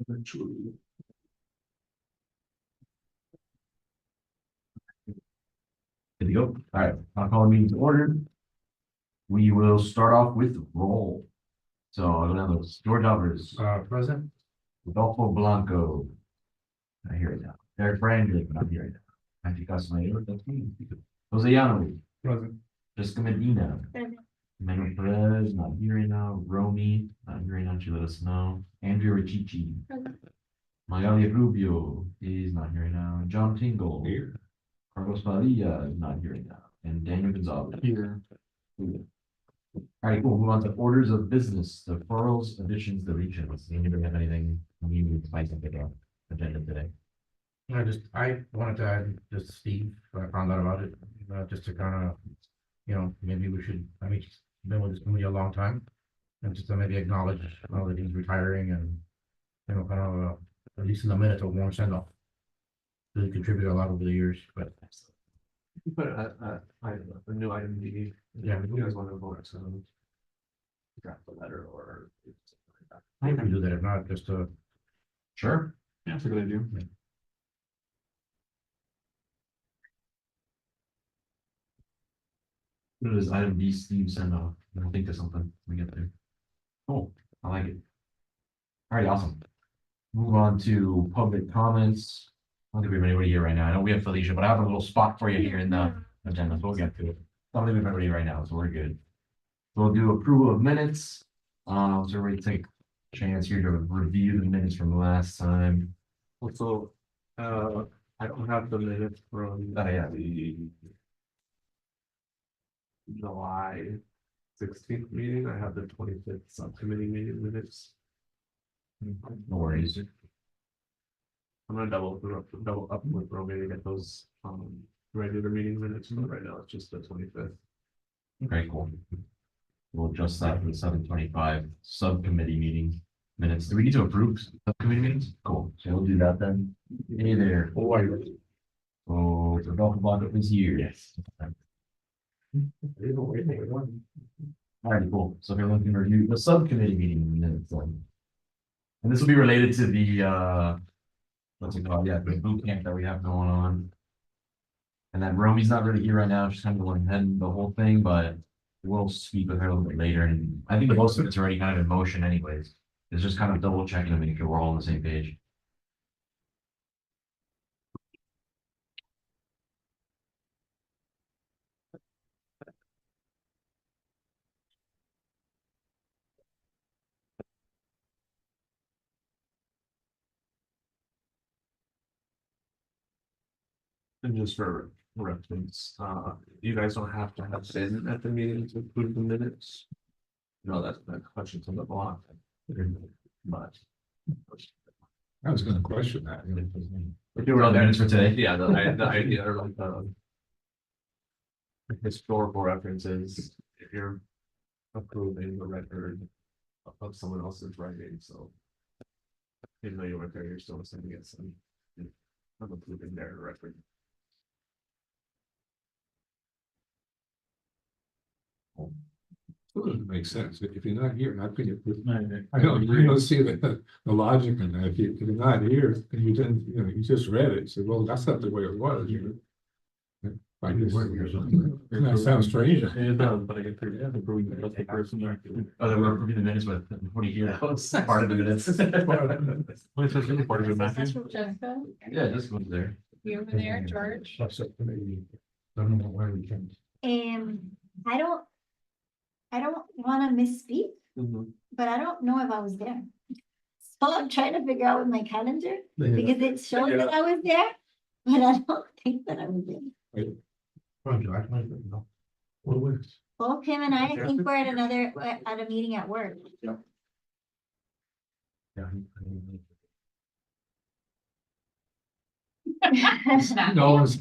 Virtually. Good to go. All right, I'll call the meeting to order. We will start off with roll. So I don't know, George Alvarez, Present. Rodolfo Blanco. I hear it now. Derek Brandon, not here right now. Matthew Casanova, that's me. Jose Llano, Present. Jessica Medina. Present. Manuel Perez, not here right now. Romy, not here right now. She let us know. Andrea Richichi. Present. Magali Rubio is not here right now. John Tingle. Here. Carlos Padilla is not here right now. And Daniel Gonzalez. Here. All right, cool. Move on to orders of business, deferrals, additions, deletions. Does anybody have anything we need to spice up the agenda today? I wanted to add just Steve, I found out about it, just to kind of, maybe we should, he's been with this committee a long time. And just to maybe acknowledge, that he's retiring and, kind of, at least in the minutes, a warm send off. Really contributed a lot over the years, but. Put a new item D. Yeah. If you guys want to vote, so. Draft a letter or. I can do that, if not, just to. Sure. Yeah, that's a good idea. What is item B, Steve send off? I think there's something we get there. Cool, I like it. All right, awesome. Move on to public comments. I don't think we have anybody here right now. I know we have Felicia, but I have a little spot for you here in the agenda, so we'll get to it. I don't think we have anybody right now, so we're good. We'll do approval of minutes. So everybody take a chance here to review the minutes from last time. Also, I don't have the minutes from Yeah. the July 16th meeting. I have the 25th subcommittee meeting minutes. No worries. I'm gonna double up with Romy to get those regular meeting minutes, but right now it's just the 25th. Okay, cool. We'll adjust that for the 7:25 subcommittee meeting minutes. Do we need to approve subcommittee meetings? Cool, so we'll do that then. Hey there. Oh, Rodolfo Blanco is here. Yes. Alrighty, cool. So everyone can review the subcommittee meeting minutes. And this will be related to the what's it called? Yeah, the boot camp that we have going on. And then Romy's not really here right now. She's kind of going ahead and the whole thing, but we'll speak with her a little bit later. And I think most of it's already kind of in motion anyways. It's just kind of double checking to make sure we're all on the same page. And just for reference, you guys don't have to have been at the meeting to approve the minutes. No, that's the questions on the block. But. I was gonna question that. We're doing all the minutes for today. Yeah, the idea or like the historical references, if you're approving the record of someone else's writing, so. Even though you weren't there, you're still sending it some. I'm approving their record. Doesn't make sense. If you're not here, not being I don't see the logic in that. If you're not here and you didn't, you just read it, so well, that's not the way it was, I guess, that sounds strange. It does, but I get through the approving the person. Oh, then we're approving the minutes with, what do you hear? That was part of the minutes. What is this really part of it, That's Matthew? from Jessica. Yeah, just go there. You over there, George? Don't know why we can't. I don't wanna misspeak, Mhm. but I don't know if I was there. So I'm trying to figure out with my calendar, because it shows that I was there, but I don't think that I was there. From July 25th, no. What was? Both him and I think we're at a meeting at work. Yeah. No, it's.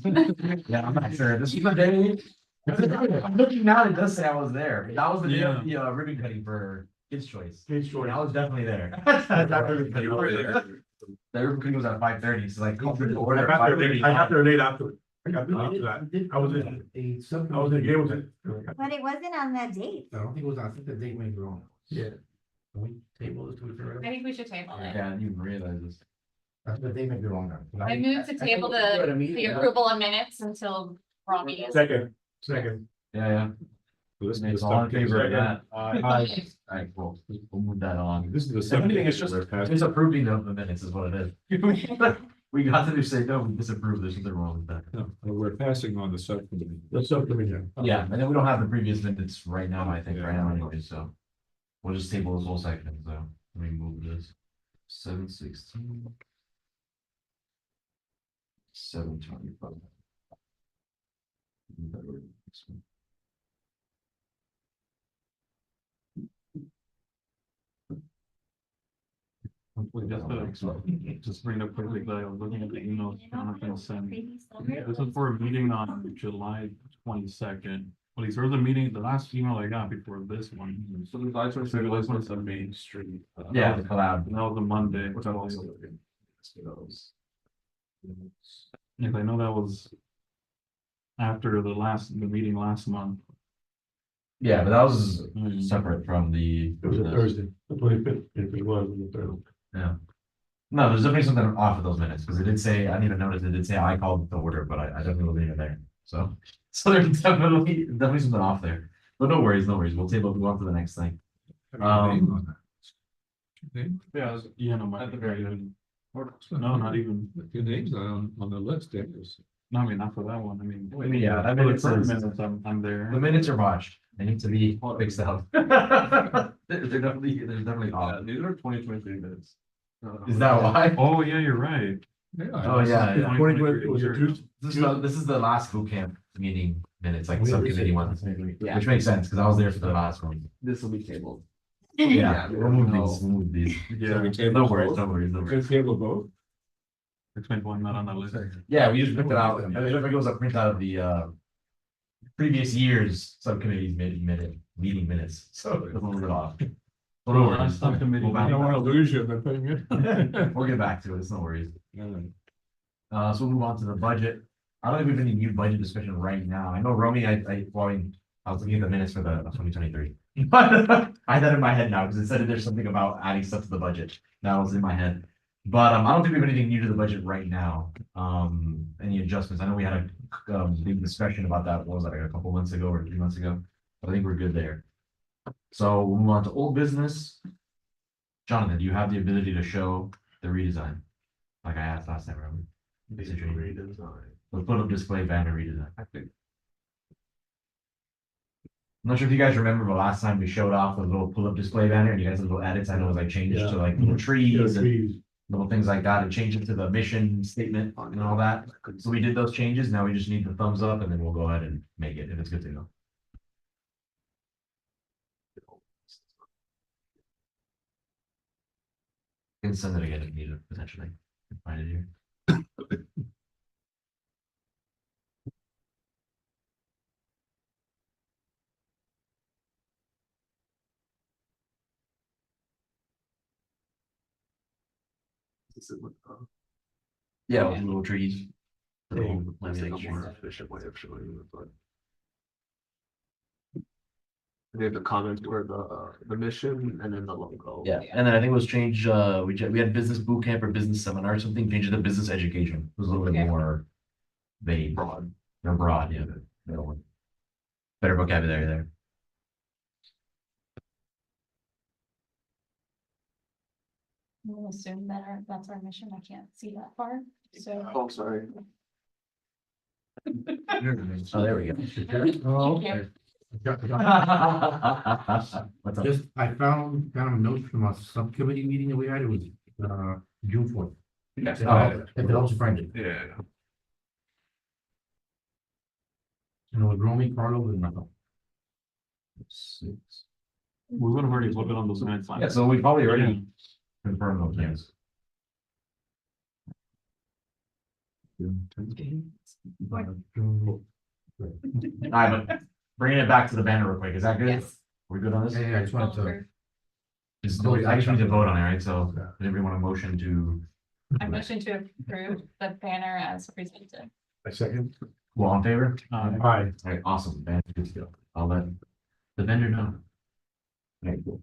Yeah, I'm not sure. This is the day. I'm looking now, it does say I was there. That was the day of the ribbon cutting for Kids' Choice. Kids' Choice. I was definitely there. That ribbon cutting was there. The ribbon cutting was at 5:30, so like. I got there late after. I got there after that. I was in Gables. But it wasn't on that date. I don't think it was, I think the date may be wrong. Yeah. Can we table this to a third? I think we should table it. Yeah, I didn't even realize this. But they may be wrong. now. I move to think table we could do it the immediately. approval of minutes until Robbie is. Second. Yeah, yeah. This is the It's all in favor of that. Aye. Alright, cool. We'll move that along. This is the The second. only thing is just approving of the minutes is what it is. We got to say, no, we disapprove, there's nothing wrong with that. No, we're passing on the subcommittee. Yeah, and then we don't have the previous minutes right now, I think, right now anyway, so. We'll just table this whole section, so let me move this. 7:16. 7:25. Just bring up quickly, that I was looking at the email Jonathan sent. This is for a meeting on July 22nd. Well, he's the meeting, the last email I got before this one. So the July 22nd was on Main Street. Yeah, the collab. That was a Monday. Which I'm also looking. For those. Yes, I know that was after the meeting last month. Yeah, but that was separate from the. It was a Thursday, the 25th, if it was on the third. Yeah. No, there's definitely something off of those minutes, because it did say, I didn't even notice, it did say I called the order, but I definitely wasn't even there, so. So there's definitely something off there, but no worries, we'll table, go on to the next thing. Name? Yeah, no, At the very end. no, not even, Your name's not on the list, there is. no, I mean, not for that one, I mean. Yeah, that for the minute current says- minutes, I'm there. The minutes are botched, they need to be fixed out. They're definitely Yeah, off. these are 2023 minutes. Is that why? Oh, yeah, you're right. Oh, yeah, yeah. It was a Tuesday. This is the last boot camp meeting minutes, like We subcommittee ones, Yeah. which makes sense, because I was there for the last one. This will be tabled. Yeah, we'll move these. Yeah, No worries, no worries, no We're worries. gonna table both? explain why I'm not on that list. Yeah, we just printed out, it was a printout of the previous year's subcommittees meeting minutes, so it was a little bit off. But no worries. Last subcommittee We'll I back- don't wanna lose you, but thing. We'll get back to it, it's no worries. So we'll move on to the budget. I don't think we have any new budget discussion right now. I know Romy, I was looking at the minutes for the 2023. But I had that in my head now, because it said that there's something about adding stuff to the budget. That was in my head. But I don't think we have anything new to the budget right now. Any adjustments? I know we had a big discussion about that, what was that, like a couple months ago or 3 months ago? I think we're good there. So we'll move on to old business. Jonathan, do you have the ability to show the redesign? Like I asked last time, remember? Redesign. The put up display banner redesign. I think. I'm not sure if you guys remember, but last time we showed off the little pull-up display banner and you guys had little edits. I know it was like changed to like little trees and little things like that, and change it to the mission statement and all that. So we did those changes. Now we just need the thumbs up and then we'll go ahead and make it if it's good to go. You can send it again if needed, potentially. Find it here. This is what, Yeah, with little trees. I think a more efficient way of showing it, but. They have the comment or the mission and then the logo. Yeah, and then I think it was changed, we had business boot camp or business seminar or something, changed it to business education. It was a little bit Okay. more vague, Broad. or broad, yeah. Better vocabulary there. We'll assume that that's our mission. I can't see that far, so. Oh, sorry. Oh, there we go. Oh, Yeah. What's up? just, I found kind of a note from a subcommittee meeting that we had, it was, June 4th. If it helps you find it, Yeah. and it was Romy, Carlos, and myself. We would have already voted on those minutes. Yeah, so we probably already confirmed those names. Alright, but bringing it back to the banner real quick, is that good? Yes. We're good on this? Yeah, I just wanted to, I just need to vote on it, right? So, does everybody want a motion to, I motion to approve the banner as presented. A second. well, on favor? Aye. Alright, awesome, banner, good to go. I'll let the vendor know. Very cool.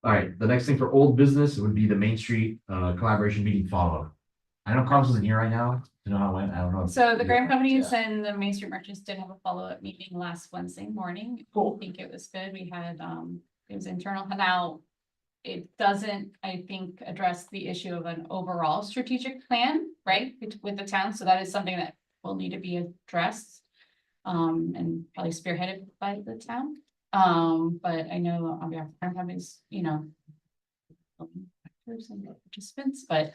All right, the next thing for old business would be the Main Street collaboration meeting follow-up. I know Carlos isn't here right now, to know how it went, I don't know. So the grant companies Yeah. and the Main Street merchants did have a follow-up meeting last Wednesday morning. Cool. I think it was good. We had, it was internal. Now, it doesn't, I think, address the issue of an overall strategic plan, right, with the town. So that is something that will need to be addressed. And probably spearheaded by the town. But I know on behalf of grant companies, you know, actors and participants, but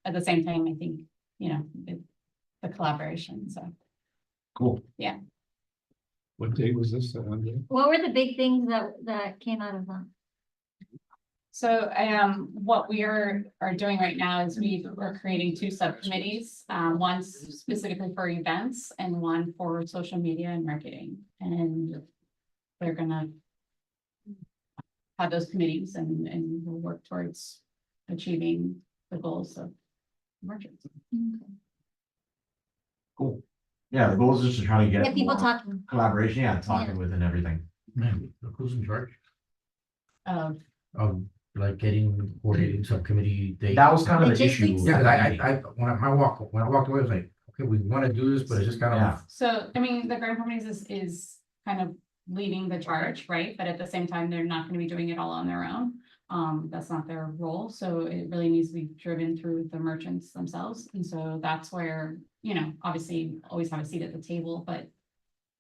at the same time, I think, you know, the collaboration, so. Cool. What day was this? Andrea? What were the big things that came out of that? So, what we are doing right now is we're creating two subcommittees, one specifically for events and one for social media and marketing. And they're gonna have those committees and we'll work towards achieving the goals of merchants. Cool. Yeah, the goal is just to try to get Get people more talking. collaboration, yeah, talking Yeah. with and everything. Man, look who's in charge Of of like getting coordinating subcommittee dates. That was kind of the issue. Logistics. Yeah, 'cause I, when I walked away, I was like, okay, we want to do this, but it's just kind Yeah. of. So, I mean, the grant companies is kind of leading the charge, right? But at the same time, they're not gonna be doing it all on their own. That's not their role, so it really needs to be driven through the merchants themselves. And so that's where, you know, obviously always have a seat at the table, but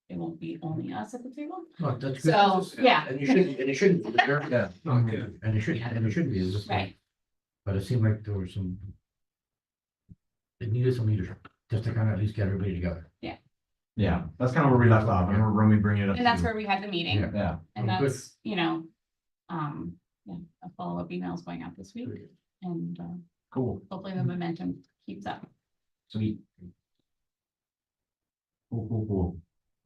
it won't be only us at the table. No, that's good. So, yeah. And you shouldn't, and it shouldn't, be there, yeah. Okay. And it shouldn't be, it's just like, Right. but it seemed like there was some. It needed some leadership, just to kind of at least get everybody together. Yeah, that's kind of where we left off. I remember when we bring it up. And that's to- where we had the meeting. Yeah. Yeah, And Oh, good. that's, you know, yeah, a follow-up email is going out this week and cool, hopefully the momentum keeps up. sweet. Cool.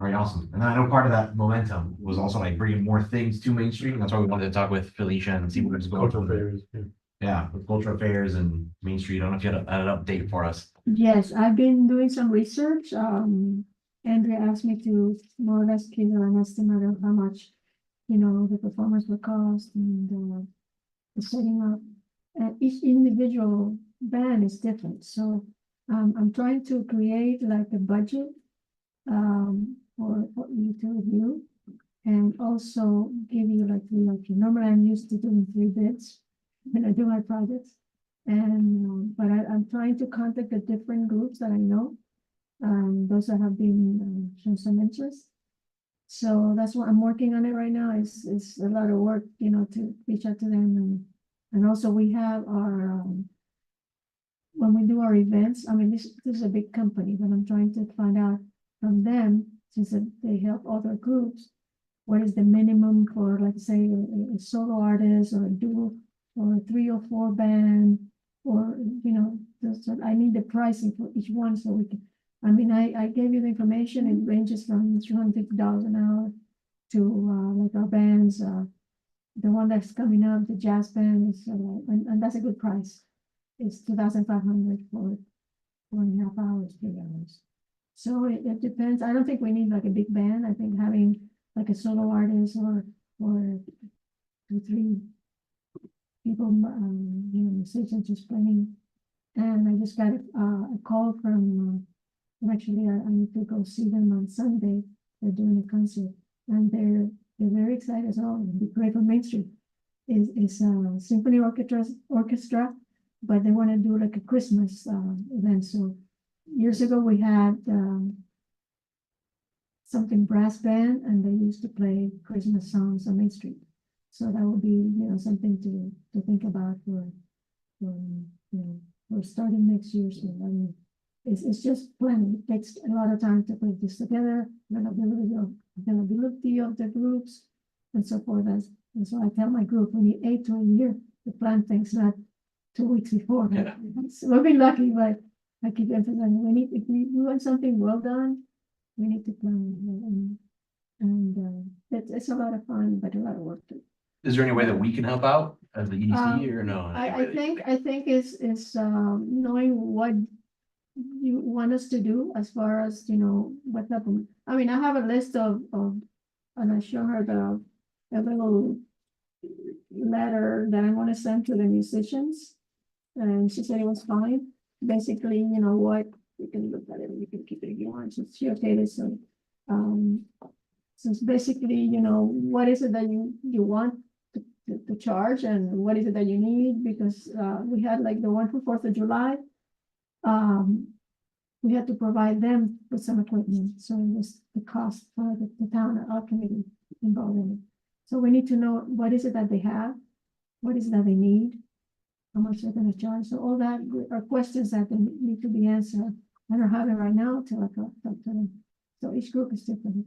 All right, awesome. And I know part of that momentum was also like bringing more things to Main Street. And that's why we wanted to talk with Felicia and see what was going Cultural on. fairs, yeah. Yeah, with cultural affairs and Main Street. I don't know if you had an update for us. Yes, I've been doing some research. Andrea asked me to more or less give her an estimate of how much, you know, the performance would cost and the setting up. And each individual band is different, so I'm trying to create like a budget for you to review. And also give you like normally I'm used to doing 3 bids when I do my projects. And, but I'm trying to contact the different groups that I know. Those that have been shown some interest. So that's what I'm working on it right now. It's a lot of work, you know, to reach out to them and also we have our, when we do our events, I mean, this is a big company, but I'm trying to find out from them, since they help other groups, what is the minimum for, like, say, a solo artist or a duo or a 3 or 4 band, or, you know, so I need the pricing for each one so we can, I mean, I gave you the information. It ranges from $250 an hour to, like our bands, the one that's coming up, the jazz band is, and that's a good price. It's 2,500 for 1.5 hours, 3 hours. So it depends. I don't think we need like a big band. I think having like a solo artist or 2, 3 people, you know, musicians just playing. And I just got a call from, actually, I need to go see them on Sunday. They're doing a concert, and they're very excited as well. It'd be great for Main Street. Is a symphony orchestra, but they want to do like a Christmas event. So years ago we had something brass band, and they used to play Christmas songs on Main Street. So that would be, you know, something to think about for you know, for starting next year. So I mean, it's just planning. It takes a lot of time to put this together, availability of the groups and so forth. And so I tell my group, we need 8 to a year to plan things, not 2 weeks before. Yeah. So we've been lucky, but I keep emphasizing, if we want something well done, we need to plan. And it's a lot of fun, but a lot of work too. Is there any way that we can help out as the EDC or no? I think it's knowing what you want us to do as far as, you know, what type of, I mean, I have a list of and I show her a little letter that I'm gonna send to the musicians. And she said it was fine. Basically, you know what, you can look at it, and you can keep it if you want. So she okayed it, so, so it's basically, you know, what is it that you want to charge and what is it that you need? Because, we had like the one for 4th of July. We had to provide them with some equipment, so it was the cost for the town, our committee involved in it. So we need to know what is it that they have, what is it that they need, how much they're gonna charge, so all that are questions that they need to be answered. I don't have it right now till I talk to them, so each group is different.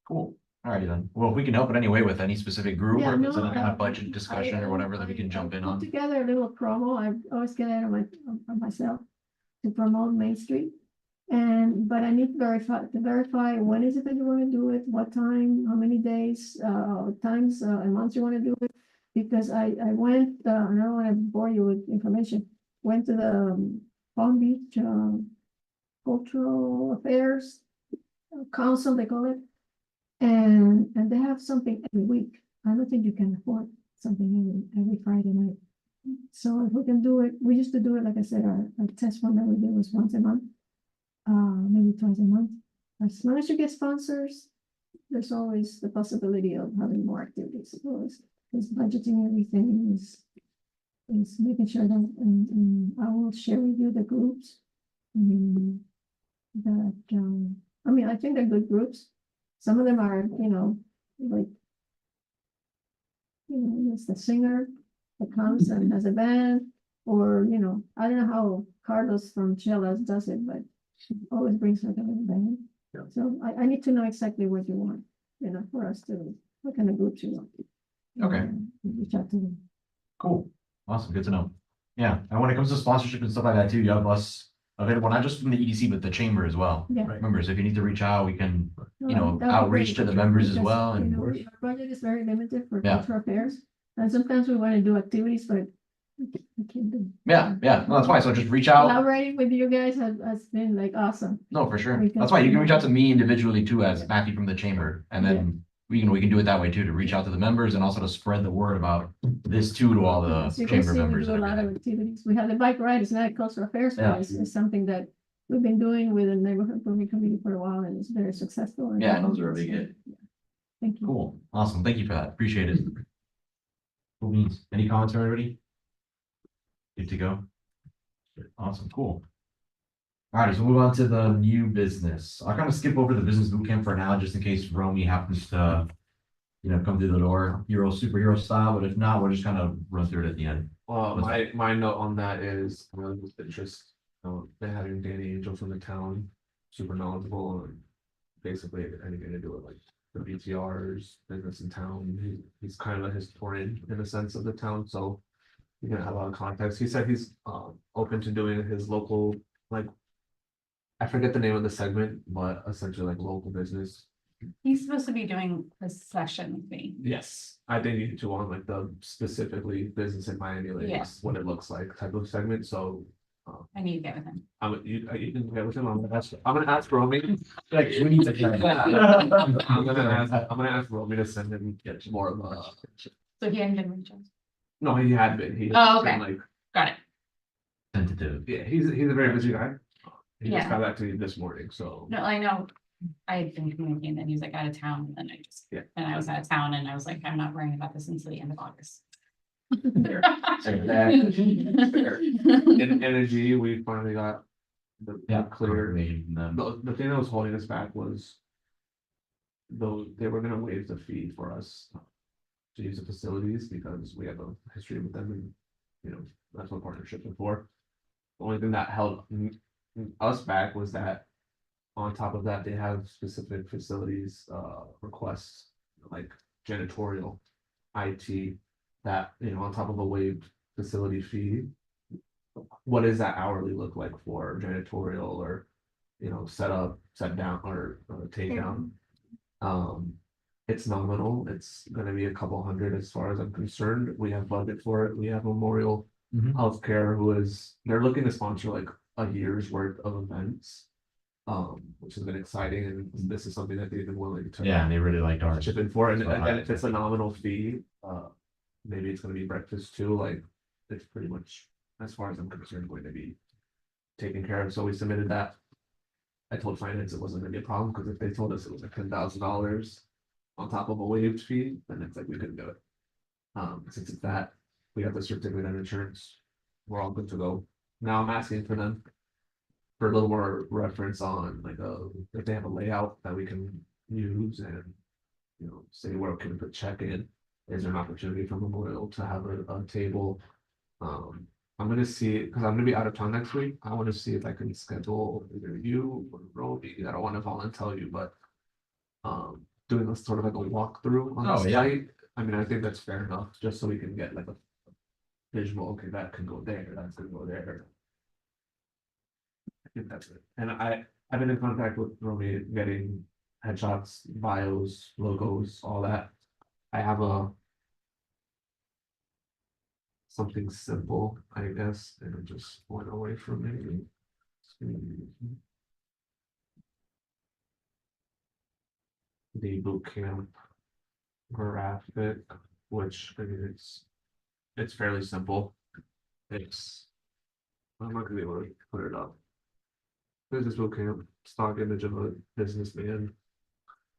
Cool. Alrighty then. Well, if we can help in any way with any specific group Yeah, or if it's no, any kind I- of budget discussion or whatever that we can jump in Put on. together a little promo, I always get it on myself to promote Main Street. And, but I need to verify when is it that you wanna do it, what time, how many days, times, and months you wanna do it. Because I went, and I don't wanna bore you with information, went to the Palm Beach, Cultural Affairs Council, they call it. And they have something every week. I don't think you can afford something every Friday night. So if we can do it, we used to do it, like I said, our test one that we did was once a month. Maybe twice a month. As long as you get sponsors, there's always the possibility of having more activities. So it's budgeting everything is making sure that, and I will share with you the groups. That, I mean, I think they're good groups. Some of them are, you know, like, you know, it's the singer that comes and has a band, or, you know, I don't know how Carlos from Chelas does it, but he always brings like a little band. Yeah. So I need to know exactly what you want, you know, for us to, what kind of groups you want. Okay. And reach out to them. Cool. Awesome. Good to know. Yeah. And when it comes to sponsorship and stuff like that too, you have us available, not just from the EDC, but the chamber as well. Yeah. Members, if you need to reach out, we can, you know, That'd be outreach great, to the members as because, well, you and know, our budget is very limited for Yeah. cultural affairs, and sometimes we want to do activities, but we can't do. yeah, no, that's fine. So just reach out. Collaborating with you guys has been like awesome. No, for sure. We can- That's why you can reach out to me individually too, as Matthew from the chamber, and then we can do it that way too, to reach out to the members and also to spread the word about this too to all the As you can chamber see, we members. do a and lot of everything. activities. We have the bike ride, it's not a cultural affairs, Yeah. but it's something that we've been doing with the neighborhood improvement committee for a while, and it's very successful. and- Yeah, those are a big hit. Thank you. Cool, awesome. Thank you for that. Appreciate it. Cool beans. Any comments from everybody? Good to go. Awesome, cool. Alright, so move on to the new business. I'll kind of skip over the business boot camp for now, just in case Romy happens to, you know, come through the door, superhero style, but if not, we'll just kind of run through it at the end. Well, What's my note on that is really with interest, they having Danny Angel from the town, super knowledgeable and basically anything to do with like the BTRs, business in town. He's kind of a historian in a sense of the town, so you can have a lot of context. He said he's open to doing his local, like, I forget the name of the segment, but essentially like local business. He's supposed to be doing a session with me. Yes, I think you do want like the specifically business in Miami Lakes, Yes. what it looks like type of segment, so. I need to get with him. You can get with him, I'm gonna ask Romy. Like, we need to. I'm gonna ask Romy to send him get more of a, So he hadn't been reached out. no, he had been, he. Oh, been, okay. Like, Got it. yeah, he's a very busy guy. He just Yeah. got back to me this morning, so. No, I know. I had been communicating that he was like out of town and I just, Yeah. and I was out of town and I was like, I'm not worrying about this until the end of August. In energy, we finally got the Yeah, clear. clear. The thing that was holding us back was. Though they were gonna waive the fee for us. To use the facilities because we have a history with them and, you know, that's what partnerships are for. The only thing that held us back was that. On top of that, they have specific facilities requests, like janitorial. IT, that, you know, on top of a waived facility fee. What does that hourly look like for janitorial or, you know, set up, set down or take down? It's nominal, it's gonna be a couple hundred as far as I'm concerned, we have budget for it, we have Memorial Mhm. Healthcare who is, they're looking to sponsor like a year's worth of events. Which has been exciting and this is something that they've been willing to. Yeah, and they really liked ours. Chip in for, and So I- if it's a nominal fee, maybe it's gonna be breakfast too, like, it's pretty much, as far as I'm concerned, going to be taken care of, so we submitted that. I told finance it wasn't gonna be a problem, because if they told us it was like $10,000 on top of a waived fee, then it's like we couldn't do it. Since it's that, we have the certificate of insurance, we're all good to go. Now I'm asking for them for a little more reference on like if they have a layout that we can use and, you know, say where can we put check in? Is there an opportunity for Memorial to have a table? I'm gonna see, because I'm gonna be out of town next week. I want to see if I can schedule either you or Roby. I don't want to volunteer you, but doing a sort of like a walkthrough on the Oh, yeah. site. I mean, I think that's fair enough, just so we can get like a visual, okay, that can go there, that's gonna go there. I think that's it. And I've been in contact with Romy getting headshots, bios, logos, all that. I have something simple, I guess, and it just went away from me. The boot camp graphic, which I mean it's fairly simple. I'm not gonna be able to put it up. Business boot camp, stock image of a businessman.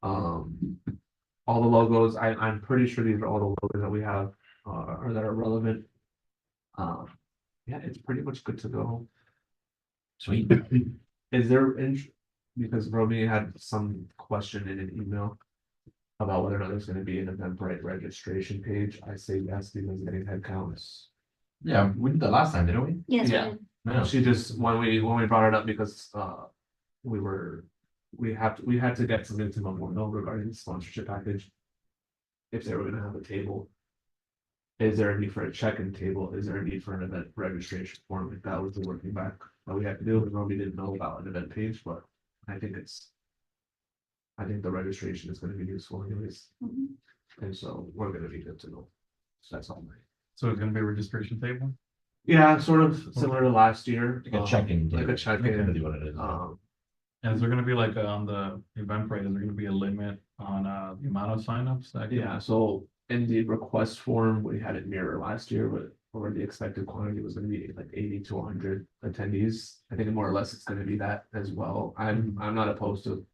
All the logos, I'm pretty sure these are all the logos that we have, or that are relevant. Yeah, it's pretty much good to go. Sweet. Is there, because Romy had some question in an email about whether or not there's gonna be an Eventbrite registration page. I say yes, because getting head counts. Yeah, we did that last time, didn't we? Yes, Yeah. we- No. She just, when we brought it up, because, we had to get something to Memorial regarding the sponsorship package. If they were gonna have a table. Is there a need for a check-in table? Is there a need for an event registration form? Like that was the working back that we had to do, and Romy didn't know about an event page, but I think the registration is gonna be useful anyways, Mhm. and so we're gonna be good to go. So that's all my. So it's gonna be a registration table? Yeah, sort of similar to last year. Like a check-in. Like a That's gonna check-in, be what it is. And is there gonna be like on the Eventbrite, is there gonna be a limit on the amount of signups? that can- yeah, so in the request form, we had it mirror last year, but or the expected quantity was gonna be like 80 to 100 attendees. I think more or less it's gonna be that as well. I'm not opposed to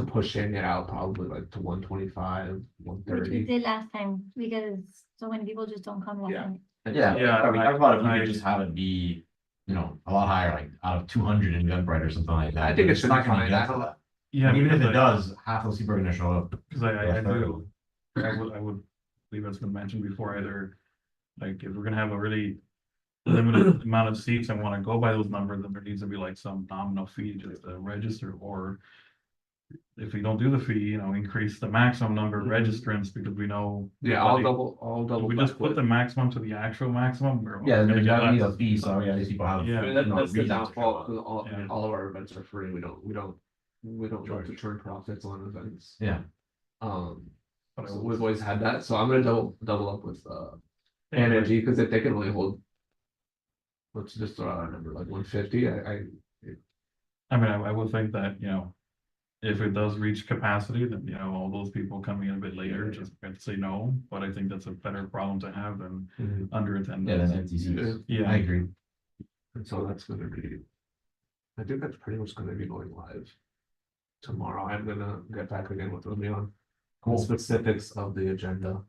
pushing it out probably like to 125, Which we 130. did last time, because so many people just don't come last Yeah. time. Yeah, Yeah, I mean, I thought if we I- could just have it be, you know, a lot higher, like out of 200 in Eventbrite or something like that. I think it It's should not be gonna fine. get I to don't- that. Yeah, And even if because it does, half those people are gonna show up. Cause I Yeah, do, I would believe it's been mentioned before, either, like, if we're gonna have a really limited amount of seats and wanna go by those numbers, then there needs to be like some nominal fee just to register, or if we don't do the fee, you know, increase the maximum number of registrants, because we know. Yeah, I'll if double. we just check put with- the maximum to the actual maximum, we're Yeah, gonna there's get gotta be a less. fee, so yeah, these people have. Yeah. I mean, you know, that's the reason to show downfall, up. because I mean, Yeah. all of our events are free. We don't look to turn profits on events. Yeah. But I So will- we've always had that, so I'm gonna double up with energy, because if they can only hold. Let's just throw out a number like 150, I mean, I would think that, you know, if it does reach capacity, then, you know, all those people coming in a bit later, just have to say no, but I think that's a better problem to have than under Yeah, attendance. then empty seats. Yeah. I agree. And so that's gonna be. I think that's pretty much gonna be going live. Tomorrow, I'm gonna get back again with Remy on the Cool. specifics of the agenda.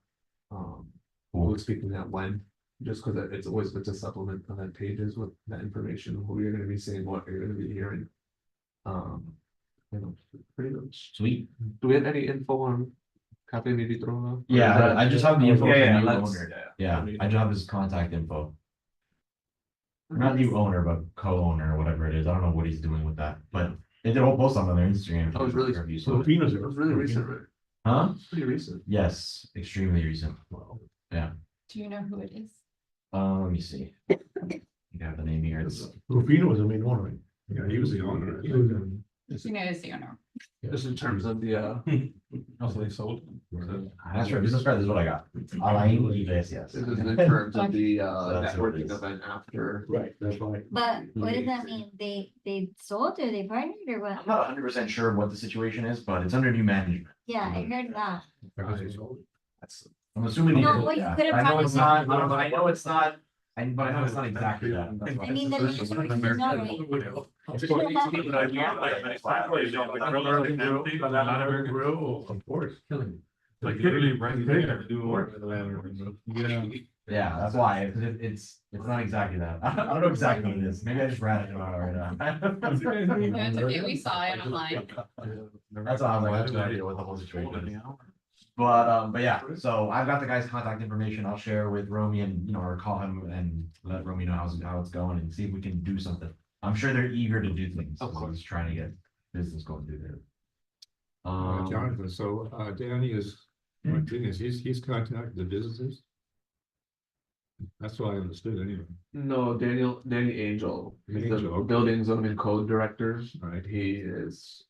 Cool. We'll speak to that when, just because it's always good to supplement event pages with that information, who you're gonna be seeing, what you're gonna be hearing. You know, pretty much. Sweet. Do we have any info on Cafe Maybe Trona? Yeah, I just have the info. Yeah, for the yeah, new let's- owner. Yeah, I just have his contact info. Not new owner, but co-owner, or whatever it is. I don't know what he's doing with that, but they did a whole post on their Instagram. Oh, it's really- If you saw it. It was really recent, right? Huh? It's pretty recent. Yes, extremely recent. Do you know who it is? Let me see. You have the name here. It's- Rufino was the main owner, right? Yeah, he was the owner. You know, is the owner. Just in terms of the, Also, they sold. That's right, business card is what I got. Alain Iglesias. this is in terms of the, That's what it networking is. event after. Right, that's right. But what does that mean? They sold or they partnered or I'm what? not 100% sure what the situation is, but it's under new management. Yeah, I heard that. That's I'm assuming. he No, did, well, you yeah. could have I know it's probably- not, I know it's not, but I know it's not exactly that. That's why. I mean, the next person to know, Of course. Like literally right there. Yeah, that's why, 'cause it's not exactly that. I don't know exactly what it is. Maybe I just ratted it out right now. That's okay, we saw it online. That's why I was like, I have no idea what the whole situation is. But yeah, so I've got the guy's contact information. I'll share with Romy and, you know, or call him and let Romy know how it's going and see if we can do something. I'm sure they're eager to do things. Of course. He's trying to get business going through there. Jonathan, so Danny is, my thing is, he's contacted the businesses. That's what I understood anyway, No, Danny Angel, he's Angel, the okay. building zoning code director. right? He is.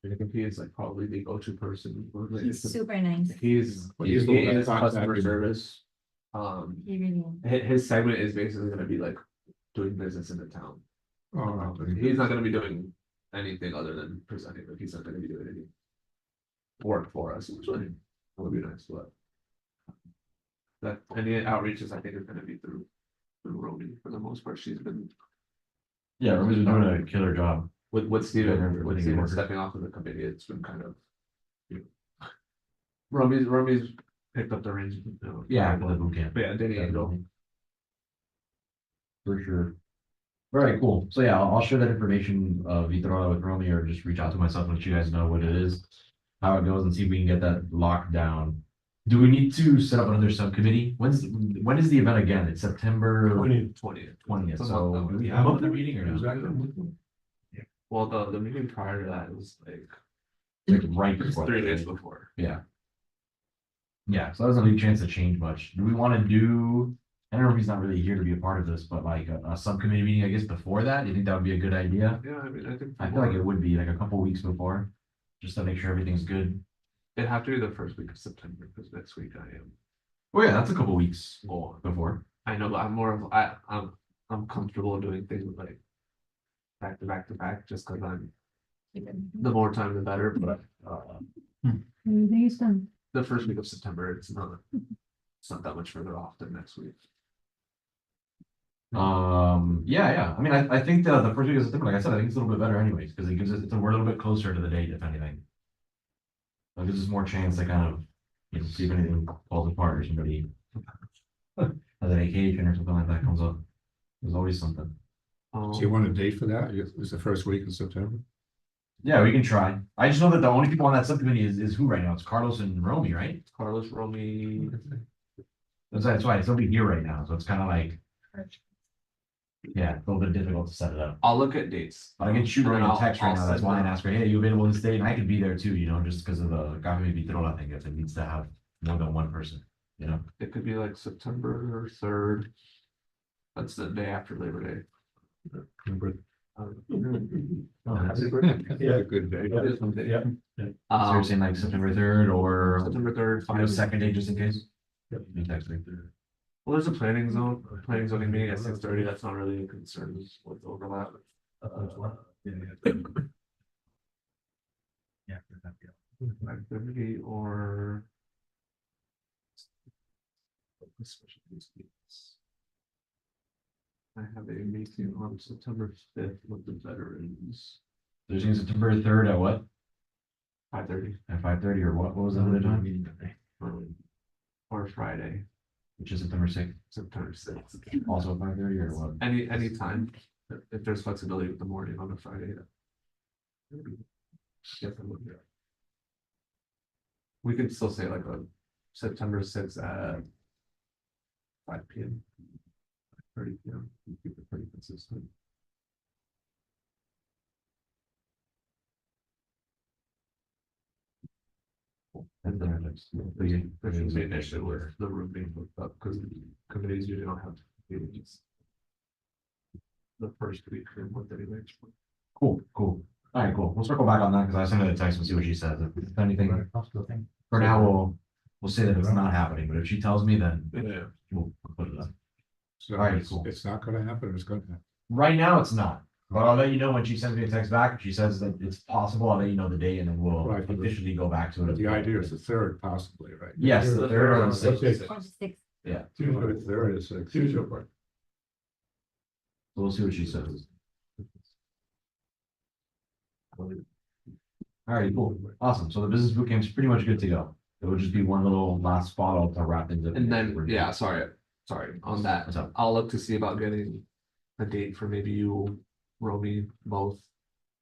I think he is like probably the go-to person. he's super nice. He's, Well, he he's the one that is customer contacted me. service. He really is. His segment is basically gonna be like doing business in the town. Oh, okay. He's not gonna be doing anything other than presenting, like he's not gonna be doing any work for us, which would be nice, but. That, any outreaches I think is gonna be through Romy for the most part. She's been Yeah, Romy's been doing a killer job. with Yeah, Steven, everything with Steven works. stepping off of the committee, it's been kind of. Romy's picked up the reins. You know, Yeah, the boot camp. But yeah, Danny Angel. For sure. All right, cool. So yeah, I'll share that information either with Romy or just reach out to myself and let you guys know what it is, how it goes, and see if we can get that locked down. Do we need to set up another subcommittee? When is the event again? It's September 20th. 20th. So So not- do we have another meeting or no? Exactly. Well, the meeting prior to that was like Like right before. 3 days before. Yeah. Yeah, so there's no chance to change much. Do we want to do, I don't know if he's not really here to be a part of this, but like a subcommittee meeting, I guess, before that? You think that would be a good idea? Yeah, I mean, I think. I feel like it would be like a couple weeks before, just to make sure everything's good. It'd have to be the first week of September, because next week I am. Oh yeah, that's a couple weeks before. I know, but I'm more of, I'm comfortable doing things with like. Back to back to back, just because the more time the better, but Everything is done. the first week of September, it's not that much further off than next week. Yeah. I mean, I think the first week of September, like I said, I think it's a little bit better anyways, because it gives us, we're a little bit closer to the date, if anything. It gives us more chance to kind of, you know, see if anything falls apart or somebody has a vacation or something like that comes up. There's always something. Do you want a date for that? It's the first week of September? Yeah, we can try. I just know that the only people on that subcommittee is who right now? It's Carlos and Romy, right? Carlos, Romy, That's why it's nobody here right now, so it's kind of like. Yeah, it's a little bit difficult to set it up. I'll look at dates. But I can shoot her And a I'll- text right I'll now, that's send why I them. ask her, hey, you available this date? And I could be there too, you know, just because of the Gafe Vitrola thing, if it needs to have more than one person, you know? It could be like September 3rd. That's the day after Labor Day. Oh, that's it. Yeah, a good day. So you're saying like September 3rd or September 3rd, find a second date just in case? Yep. You text me. Well, there's a planning zoning meeting at 6:30. That's not really a concern with overlap. Yeah. 5:30 or. I have a meeting on September 5th with the veterans, There's in September 3rd at what? 5:30. At 5:30 or what was the other time? Or Friday, Which is September 6th, September 6th. also at 5:30 or what? Any time, if there's flexibility with the morning on a Friday. Yes, I'm looking at it. We could still say like a September 6th at 5 p.m. 30 p.m. We keep it pretty consistent. And then there's- There should be an issue with the room being booked up, because committees usually don't have meetings. The first week of the month anyway. Cool. All right, cool. We'll circle back on that because I sent her a text and see what she says. If anything, for now, we'll say that it's not happening, but if she tells me, then Yeah. we'll put it up. So All right, it's, cool. it's not gonna happen, or it's gonna happen. Right now, it's not. But I'll let you know when she sends me a text back. If she says that it's possible, I'll let you know the day and then we'll Right, but the- officially go back to it. But the idea is the third possibly, right? Yes, the third or the Okay. sixth. Or six. Tuesday, third is six. Tuesday, right. So we'll see what she says. All right, cool, awesome. So the business boot camp's pretty much good to go. It would just be one little last spot I'll to wrap things up. And then, yeah, sorry, on that, What's up? I'll look to see about getting a date for maybe you, Romy, both.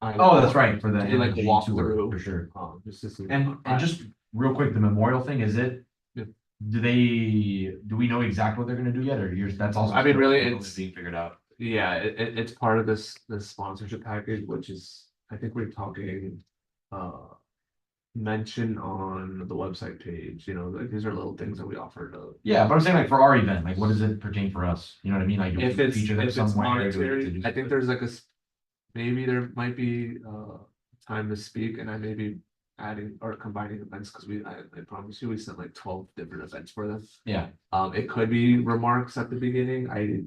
Oh, that's right, for the Do like a energy walk tour, through. for sure. Just to see. And just real quick, the memorial thing, is it? Yeah. Do we know exactly what they're gonna do yet, or yours, that's also? I mean, really, still it's- being figured out. Yeah, it's part of this sponsorship package, which is, I think we're talking, mention on the website page, you know, like these are little things that we offer to. Yeah, but I'm saying like for our event, like what does it pertain for us? You know what I mean? Like. do we If it's, feature them if it's somewhere? Do we- monetary, do- I think there's like maybe there might be, time to speak, and I may be adding or combining events, because I promise you, we sent like 12 different events for them. Yeah, It could be remarks at the beginning. I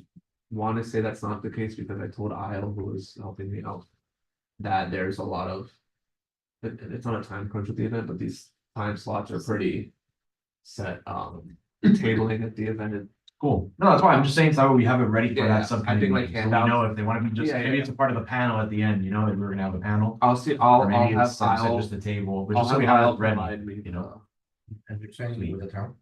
want to say that's not the case, because I told Isle, who was helping me out, that there's a lot of, it's not a time crunch with the event, but these time slots are pretty set. Tabling at the event. cool. No, that's why I'm just saying, so that way we have it ready for Yeah, that I subcommittee. think, like, meeting, so we handouts- know if they want to be just, Yeah, maybe yeah, it's a part of the panel at the end, you know, that we're gonna have a panel. I'll see, Or I'll maybe have it's like I said, Isle, just the table, but I'll just so have we have Isle it ready, provide me, you know. And they're signing it with the town,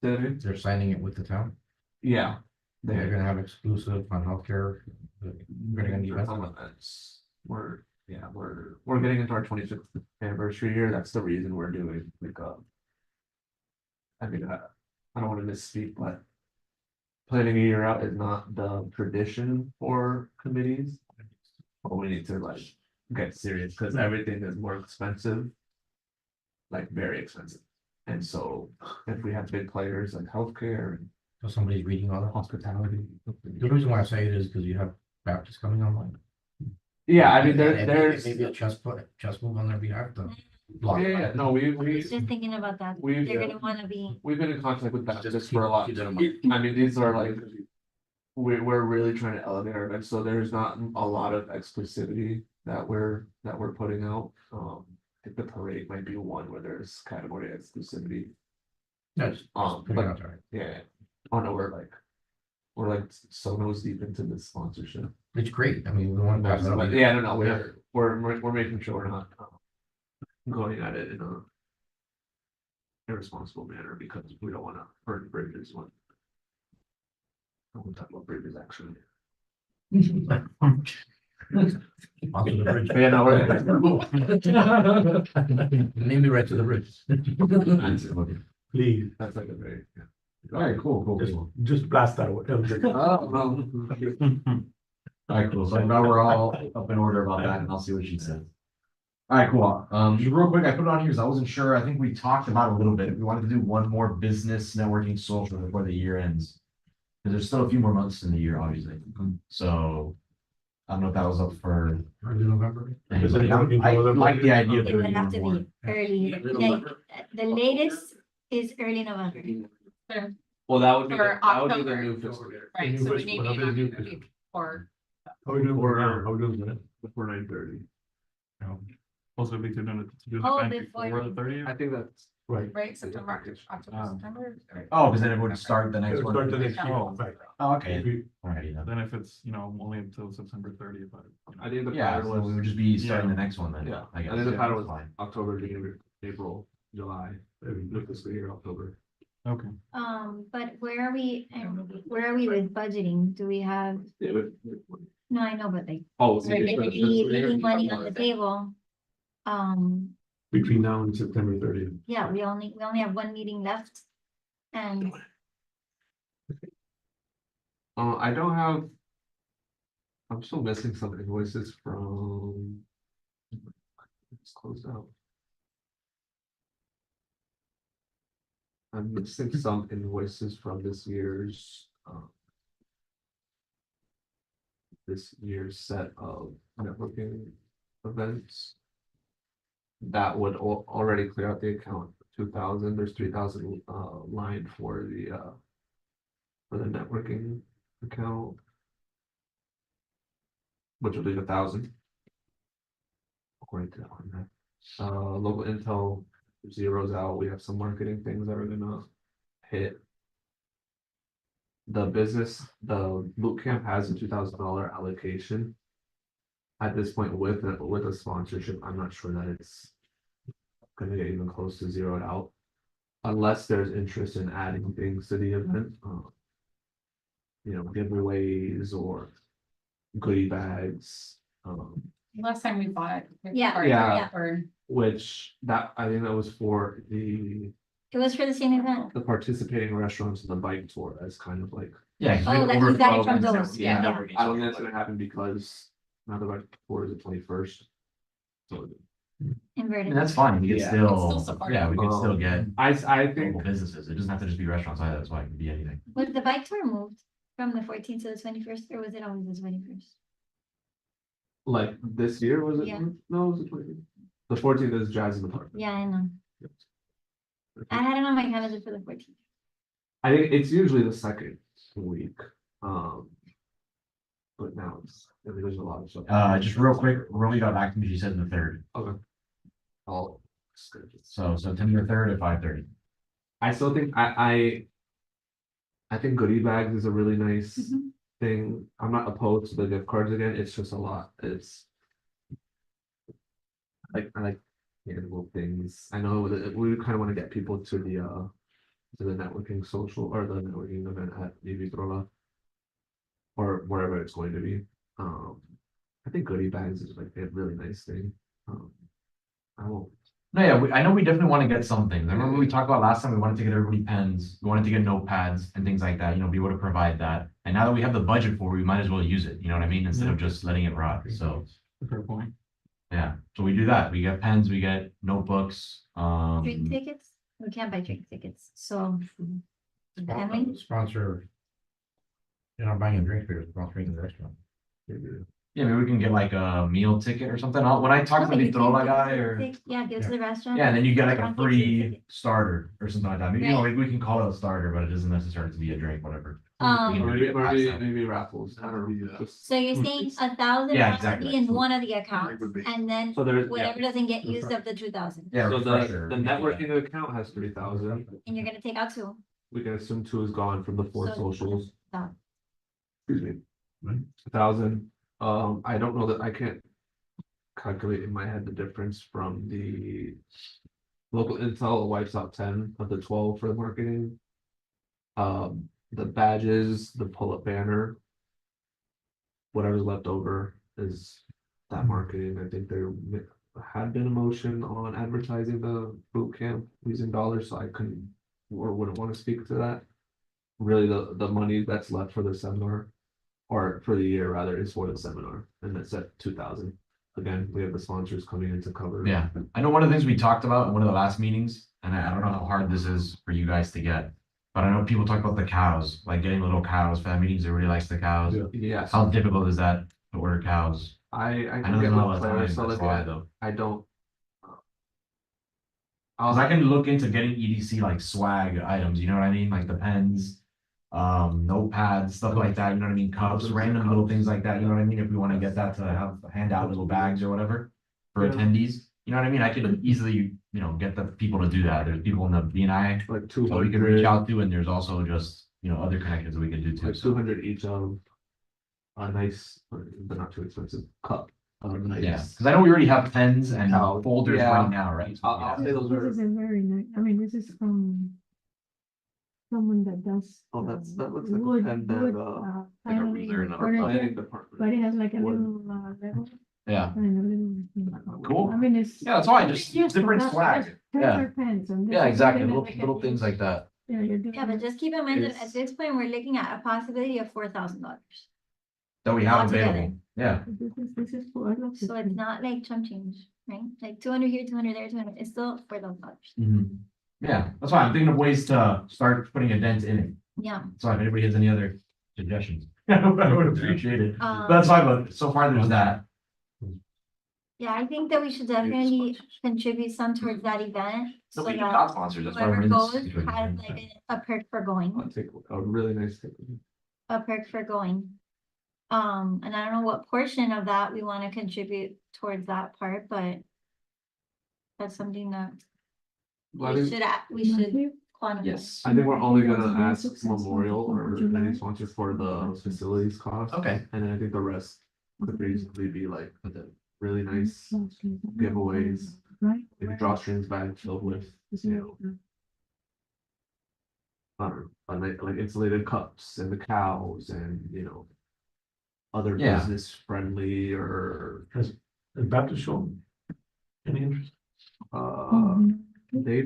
Say that again? they're signing it with the town, Yeah. they're gonna have exclusive on healthcare. We're gonna need Some events. We're getting into our 25th anniversary year. That's the reason we're doing like I mean, I don't want to misspeak, but planning a year out is not the tradition for committees. But we need to like get serious, because everything is more expensive. Like very expensive. And so if we have big players like healthcare and So somebody's reading all that. hospitality. The reason why I say it is because you have Baptist coming online. Yeah, I mean, And maybe- there's. Maybe a chess move on their behalf to block. Yeah, no, we, I was just thinking about that. we- They're gonna wanna be, we've been in contact with Just Baptist keep- for a lot. keep that in mind. I mean, these are like. We're really trying to elevate our events, so there's not a lot of exclusivity that we're putting out. I think the parade might be one where there's category exclusivity. No, just put it but- out there. Yeah, oh no, we're like so nose deep into this sponsorship. It's great, I mean, we want to pass it But on. yeah, no, we're making sure we're not going at it in a irresponsible manner, because we don't wanna burn bridges when. I won't talk about bridges actually. Onto the bridge. Yeah, no, Maybe right to the bridge. Please, That's like a very. All right, cool. just blast that away. Oh, no. All right, cool. So now we're all up in order about that, and I'll see what she says. All right, cool. Just real quick, I put it on here because I wasn't sure. I think we talked about it a little bit. We wanted to do one more business networking social before the year ends. Because there's still a few more months in the year, obviously. So I don't know if that was up for. Early November. anybody. I like the idea of it doing would have to more. be early, like, the latest is early November. Well, that would be, For that would be the October. new fiscal year, Right, so we need to or How we doing? How we doing? before 9:30. Also, we could do the Oh, event before before the you- 30th. I think that's. Right. right, September, October, Um, September. Oh, because then it would start the next one. Start the next year, Oh. right. Oh, okay. If we- Alrighty then. Then if it's, only until September 30th. I think the Yeah, pattern so we would was just be starting the next one then. Yeah, I guess. I think the Yeah, pattern that's was fine. October, January, April, July, the fiscal year, October. Okay. But where are we with budgeting? Do we have, Yeah, but. no, I know, but like, Oh. we're leaving money on the table. Between now and September 30th. Yeah, we only have one meeting left. And I don't have. I'm still missing some invoices from. It's closed out. I'm missing some invoices from this year's. This year's set of networking events. That would already clear out the account, 2,000, there's 3,000 line for the. For the networking account. which will leave 1,000. According to that one, local intel zeros out, we have some marketing things that are gonna hit. The boot camp has a $2,000 allocation. At this point with a sponsorship, I'm not sure that it's gonna get even close to zeroed out. Unless there's interest in adding things to the event, giveaways or goodie bags. Last time we bought. Yeah. Yeah. Or, Which I think that was for the It was for the same event. participating restaurants in the bike tour as kind of like. Yeah. 'cause we Oh, have that over you got it 12 from events. those, yeah. networking I don't think stuff. that's gonna happen because now the bike tour is the 21st. So I Inverted. mean, that's fine. We can Yeah. still, support yeah, it. we can still get I local think businesses. It doesn't have to just be restaurants either. That's why it could be anything. Was the bike tour moved from the 14th to the 21st, or was it always the 21st? like this year was it? Yeah. No, it was the 20th. The 14th is Jazz in the Park. Yeah, I know. I had it on my calendar for the 14th. I think it's usually the second week. But now I mean, there's a lot of stuff. Just real quick, Romy got back to me. She said the 3rd. I'll schedule. So September 3rd at 5:30. I still think I think goodie bags is a really nice Mhm. thing. I'm not opposed to the gift cards again. It's just a lot. It's I like tangible things. I know that we kind of want to get people to the networking social or the networking event at Vitrola or wherever it's going to be. I think goodie bags is like a really nice thing. I won't. No, yeah, I know we definitely want to get some things. I remember we talked about last time, we wanted to get everybody pens, we wanted to get notepads and things like that, be able to provide that. And now that we have the budget for it, we might as well use it, you know what I mean? Instead of just letting it rot, so, Fair point. yeah. So we do that, we get pens, we get notebooks, Drink tickets? We can't buy drink tickets, so. Can we? Sponsor. You're not buying a drink, you're sponsoring the restaurant. yeah, maybe we can get like a meal ticket or something. When I talk to the No, you can Vitrola give guy it to or, the- Yeah, give it to the restaurant. yeah, and then you get like a Restaurant gives you free ticket. starter or something like that. Maybe, Right. we can call it a starter, but it doesn't necessarily have to be a drink, whatever. Um, We can Maybe, do it maybe, outside. maybe raffles. I don't know. Just- So you're saying 1,000 Yeah, has to be exactly. in one of the accounts, and then So there's, yeah, whatever doesn't get used of the 2,000, Yeah, so refresher. the networking account has 3,000. and you're gonna take out 2. We can assume 2 is gone from the 4 So- socials. Done. Excuse me. Right. 1,000. I don't know that I can't calculate in my head the difference from the local intel wipes out 10 of the 12 for the marketing. The badges, the pull-up banner. Whatever's left over is that marketing. I think there had been a motion on advertising the boot camp using dollars, so I couldn't or wouldn't want to speak to that. Really, the money that's left for the seminar, or for the year rather, is for the seminar, and that's at 2,000. Again, we have the sponsors coming in to cover. Yeah, I know one of the things we talked about in one of the last meetings, and I don't know how hard this is for you guys to get. But I know people talk about the cows, like getting little cows for that meetings, everybody likes the cows. Yeah. Yes, How difficult is that to order cows? I I can know get there's not a lot with of Claire, time, so that's like, why though. I don't. Cause I can look into getting EDC like swag items, you know what I mean, like the pens. Notepads, stuff like that, you know what I mean, cups, random little things like that, you know what I mean, if we wanna get that to have, hand out little bags or whatever. For Yeah. attendees, you know what I mean, I could easily, get the people to do that, there's people in the BNI. Like So we can reach 200, out to, and there's also just, other connections that we can do too. like So, 200 each of a nice, but not too expensive cup. Nice. yeah, cause I know we already have pens and Oh, folders yeah. right now, right? So, I'll yeah. say those This are, is a very nice, I mean, this is from someone that does. Oh, that looks like a wood- pen that, wood, like a paneling ruler and and a furniture, planning department. But it has like a Wood. little, level Yeah, and a little. Cool. I mean, it's. yeah, that's why, just Yes, different not- swag, Pens yeah. are pens, and this Yeah, is exactly, something that little, they can little things use. like that. Yeah, you're doing. Yeah, but just keep in mind that at It's- this point, we're looking at a possibility of $4,000. That we have Altogether. available, yeah. This is cool, I love this. So it's pen. not like chump change, right? Like 200 here, 200 there, 200, it's still $4,000. Yeah, that's why I'm thinking of ways to start putting a dent in it. Yeah. So if anybody has any other suggestions, I would appreciate it. Um, That's fine, but so far there's that. Yeah, I think that we should definitely contribute some towards that event. So Nobody that got sponsors, that's why we're whoever in this goes situation. has like a perk for going, I'll take a really nice take. a perk for going. And I don't know what portion of that we want to contribute towards that part, but that's something that Well, I we think, should, we should Matthew? quantify. Yes. I think we're only gonna Very ask successful Memorial or July. any sponsor for the facilities cost. Okay. And then I think the rest could reasonably be like the really nice giveaways, Right? maybe drawstrings bag filled with, you know, like insulated cups and the cows and, you know, other Yeah. business friendly or, Baptist show. Any interest? they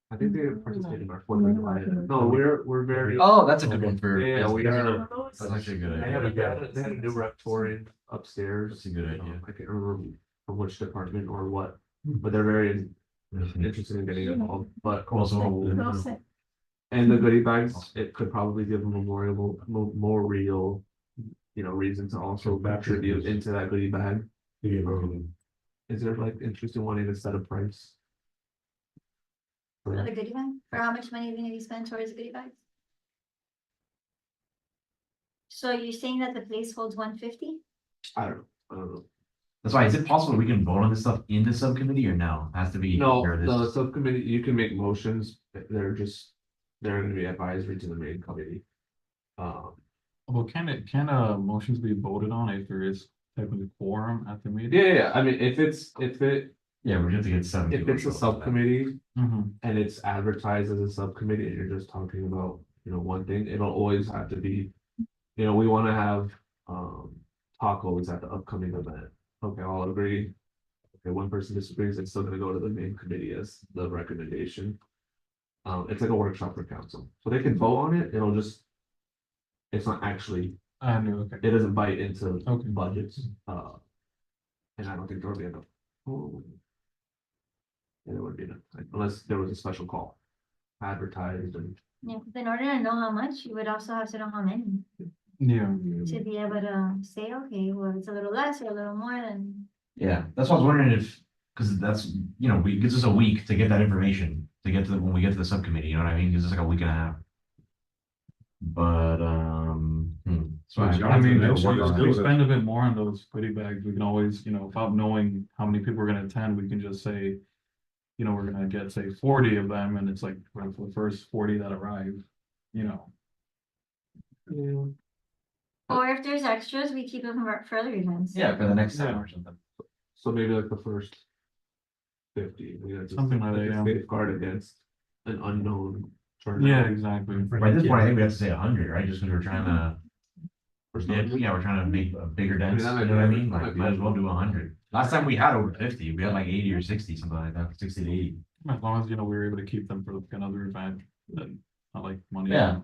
I think they participated in our Fourth of July. No, we're very. Oh, that's a good one for. Yeah, we are. That's actually a good They had idea. they had a new rep touring upstairs. That's a good idea. I can't remember from which department or what, but they're very interested in getting involved, but Cool, so Well said. and the goodie bags, it could probably give them a more real, you know, reason to also contribute into that goodie bag. Is there like interest in wanting to set a price? For the goodie bag, for how much money is gonna be spent towards the goodie bags? So you're saying that the place holds 150? I don't know. That's why, is it possible we can vote on this stuff in the subcommittee or no? Has to be. No, here, this- the subcommittee, you can make motions, they're gonna be advisory to the main committee. Well, can motions be voted on if there is technically quorum at the meeting? Yeah, I mean, if Yeah, we're just to get seven. if people it's to a show up for that. subcommittee Mhm. and it's advertised as a subcommittee and you're just talking about, you know, one thing, it'll always have to be. You know, we wanna have tacos at the upcoming event. Okay, I'll agree. Okay, one person disagrees, it's still gonna go to the main committee as the recommendation. It's like a workshop for council, so they can vote on it, it'll just. It's not actually, I knew, okay. it doesn't bite into Okay. budgets, and I don't think there will be enough. Yeah, there would be enough, unless there was a special call. Advertised and. Yeah, 'cause in order to know how much, you would also have to know how many, Yeah. to be able to say, okay, well, it's a little less or a little more than. Yeah, that's what I was wondering if, because that's, you know, it gives us a week to get that information, to get to, when we get to the subcommittee, you know what I mean? Gives us like a week and a half. But, so I mean, Make if sure you we do spend a bit more on those goodie bags, we can always, you know, without knowing how many people are gonna attend, we can just say. You know, we're gonna get, say, 40 of them, and it's like, for the first 40 that arrive, you know. Yeah. Or if there's extras, we keep them for other events. yeah, for the next time Yeah. or something. So maybe like the first 50, we gotta just Something like that, a yeah. safeguard against an unknown. turnout. Yeah, exactly. By this point, I think we have to say 100, right? Just because we're trying to, For yeah, some- we're trying to make a bigger dents, that you might know be- what I mean? that might Like, be- might as well do 100. Last time we had over 50, we had like 80 or 60, something like that, 60 to 80. As long as, you know, we were able to keep them for like another event, then not like money. Yeah.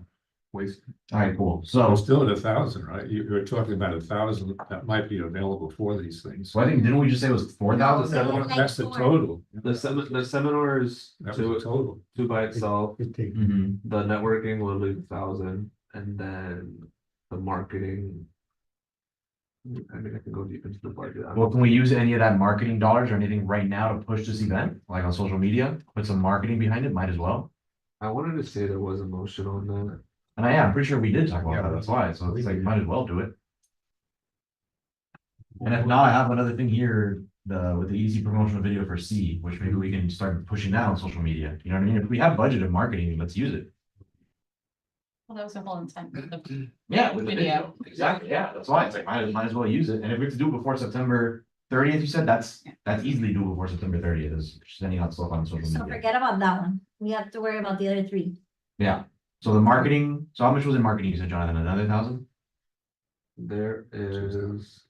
Waste. All right, cool. So So, still at 1,000, right? You're talking about 1,000 that might be available for these things. so I think, didn't we just say it was 4,000? No, like That's the four. total. The seminar is That was the total. two by itself, Mhm. the networking will be 1,000, and then the marketing. I mean, I can go deep into the budget. Well, can we use any of that marketing dollars or anything right now to push this event, like on social media? Put some marketing behind it, might as well. I wanted to say there was a motion on that. And I'm pretty sure we did talk about Yeah, that, that's why, so it's like, we- might as well do it. And if not, I have another thing here, with the easy promotional video for C, which maybe we can start pushing that on social media, you know what I mean? If we have budget of marketing, let's use it. Well, that was the whole intent of the Yeah, with the Video. video, exactly, yeah, that's why, it's like, might as well use it, and if we have to do it before September 30th, you said, that's easily doable before September 30th, is sending out stuff on social So media. forget about that one. We have to worry about the other three. Yeah, so the marketing, so how much was in marketing, you said, Jonathan, another 1,000? There is.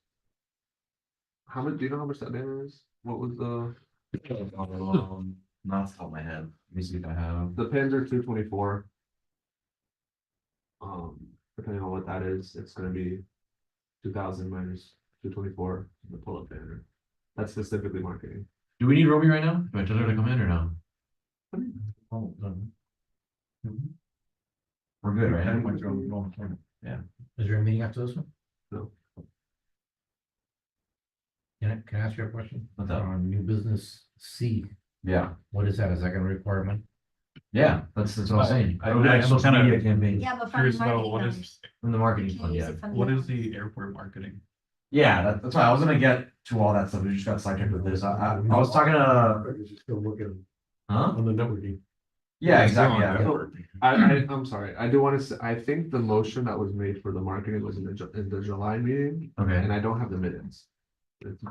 How much, do you know how much that banner is? What was the Not off the top of my head, let me see if I have. Panzer 224? Depending on what that is, it's gonna be 2,000 minus 224, the pull-up banner. That's specifically marketing. Do we need Roby right now? Do I tell her to come in or no? We're good, right? Yeah. Is there a meeting after this one? No. Can I ask you a question? What's up? On new business C, Yeah, what is that? Is that gonna require money? Yeah, that's what I'm saying. I- It would be like I'm social kinda- media campaign Yeah, but from Curious the about marketing what is- numbers. from the marketing You fund, can use yeah. it from What the is others. the airport marketing? Yeah, that's why I was gonna get to all that stuff. We just got sidetracked with this. I was talking to, You're still looking huh? on the networking. Yeah, It's still exactly, on yeah. network. I'm sorry, I do want to say, I think the motion that was made for the marketing was in the July meeting, Okay, and I don't have the minutes. It's,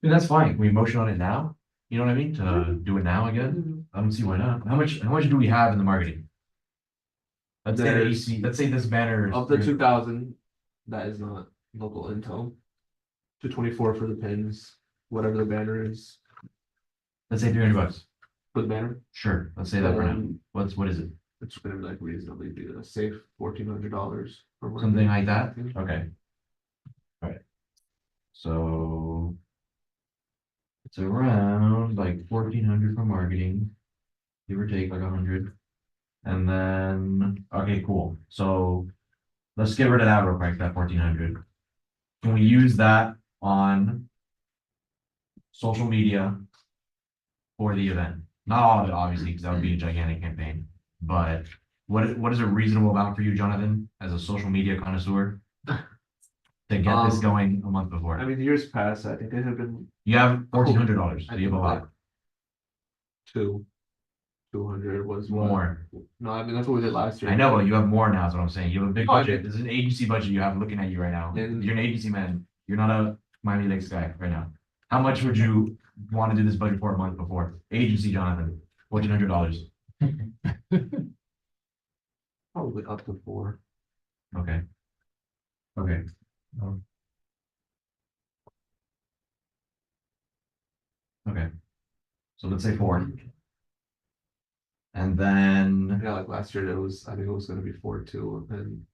and that's fine. We motion on it now? You know what I mean? To do it now again? I don't see why not. How much do we have in the marketing? Let's say the There's- AC, let's say this banner. Of the 2,000, that is not local intel. 224 for the pins, whatever the banner is, Let's say $300. for the banner. Sure, let's say that for now. Um, What is it? It's gonna be like reasonably be a safe $1,400 for marketing. Something like that? Okay. Alright. So. It's around like 1,400 for marketing. Give or take like 100. And then, okay, cool. So. Let's get rid of that real quick, that 1,400. Can we use that on? Social media. For the event? Not all of it, obviously, because that would be a gigantic campaign. But what is a reasonable amount for you, Jonathan, as a social media connoisseur? To get this going a month I before? mean, years past, I think it had been You have $1,400, so you have a lot 200 was what? more. No, I mean, that's what we did last year. I know, but you have more now, is what I'm saying. You have a big budget. This is an agency budget you have looking at you right now. And- You're an agency man. You're not a Miami Lakes guy right now. How much would you want to do this budget for a month before? Agency, Jonathan, $1,400. Probably up to 4. Okay. Okay. Okay. So let's say 4. And then, Yeah, like last year, I think it was gonna be 4 too, and,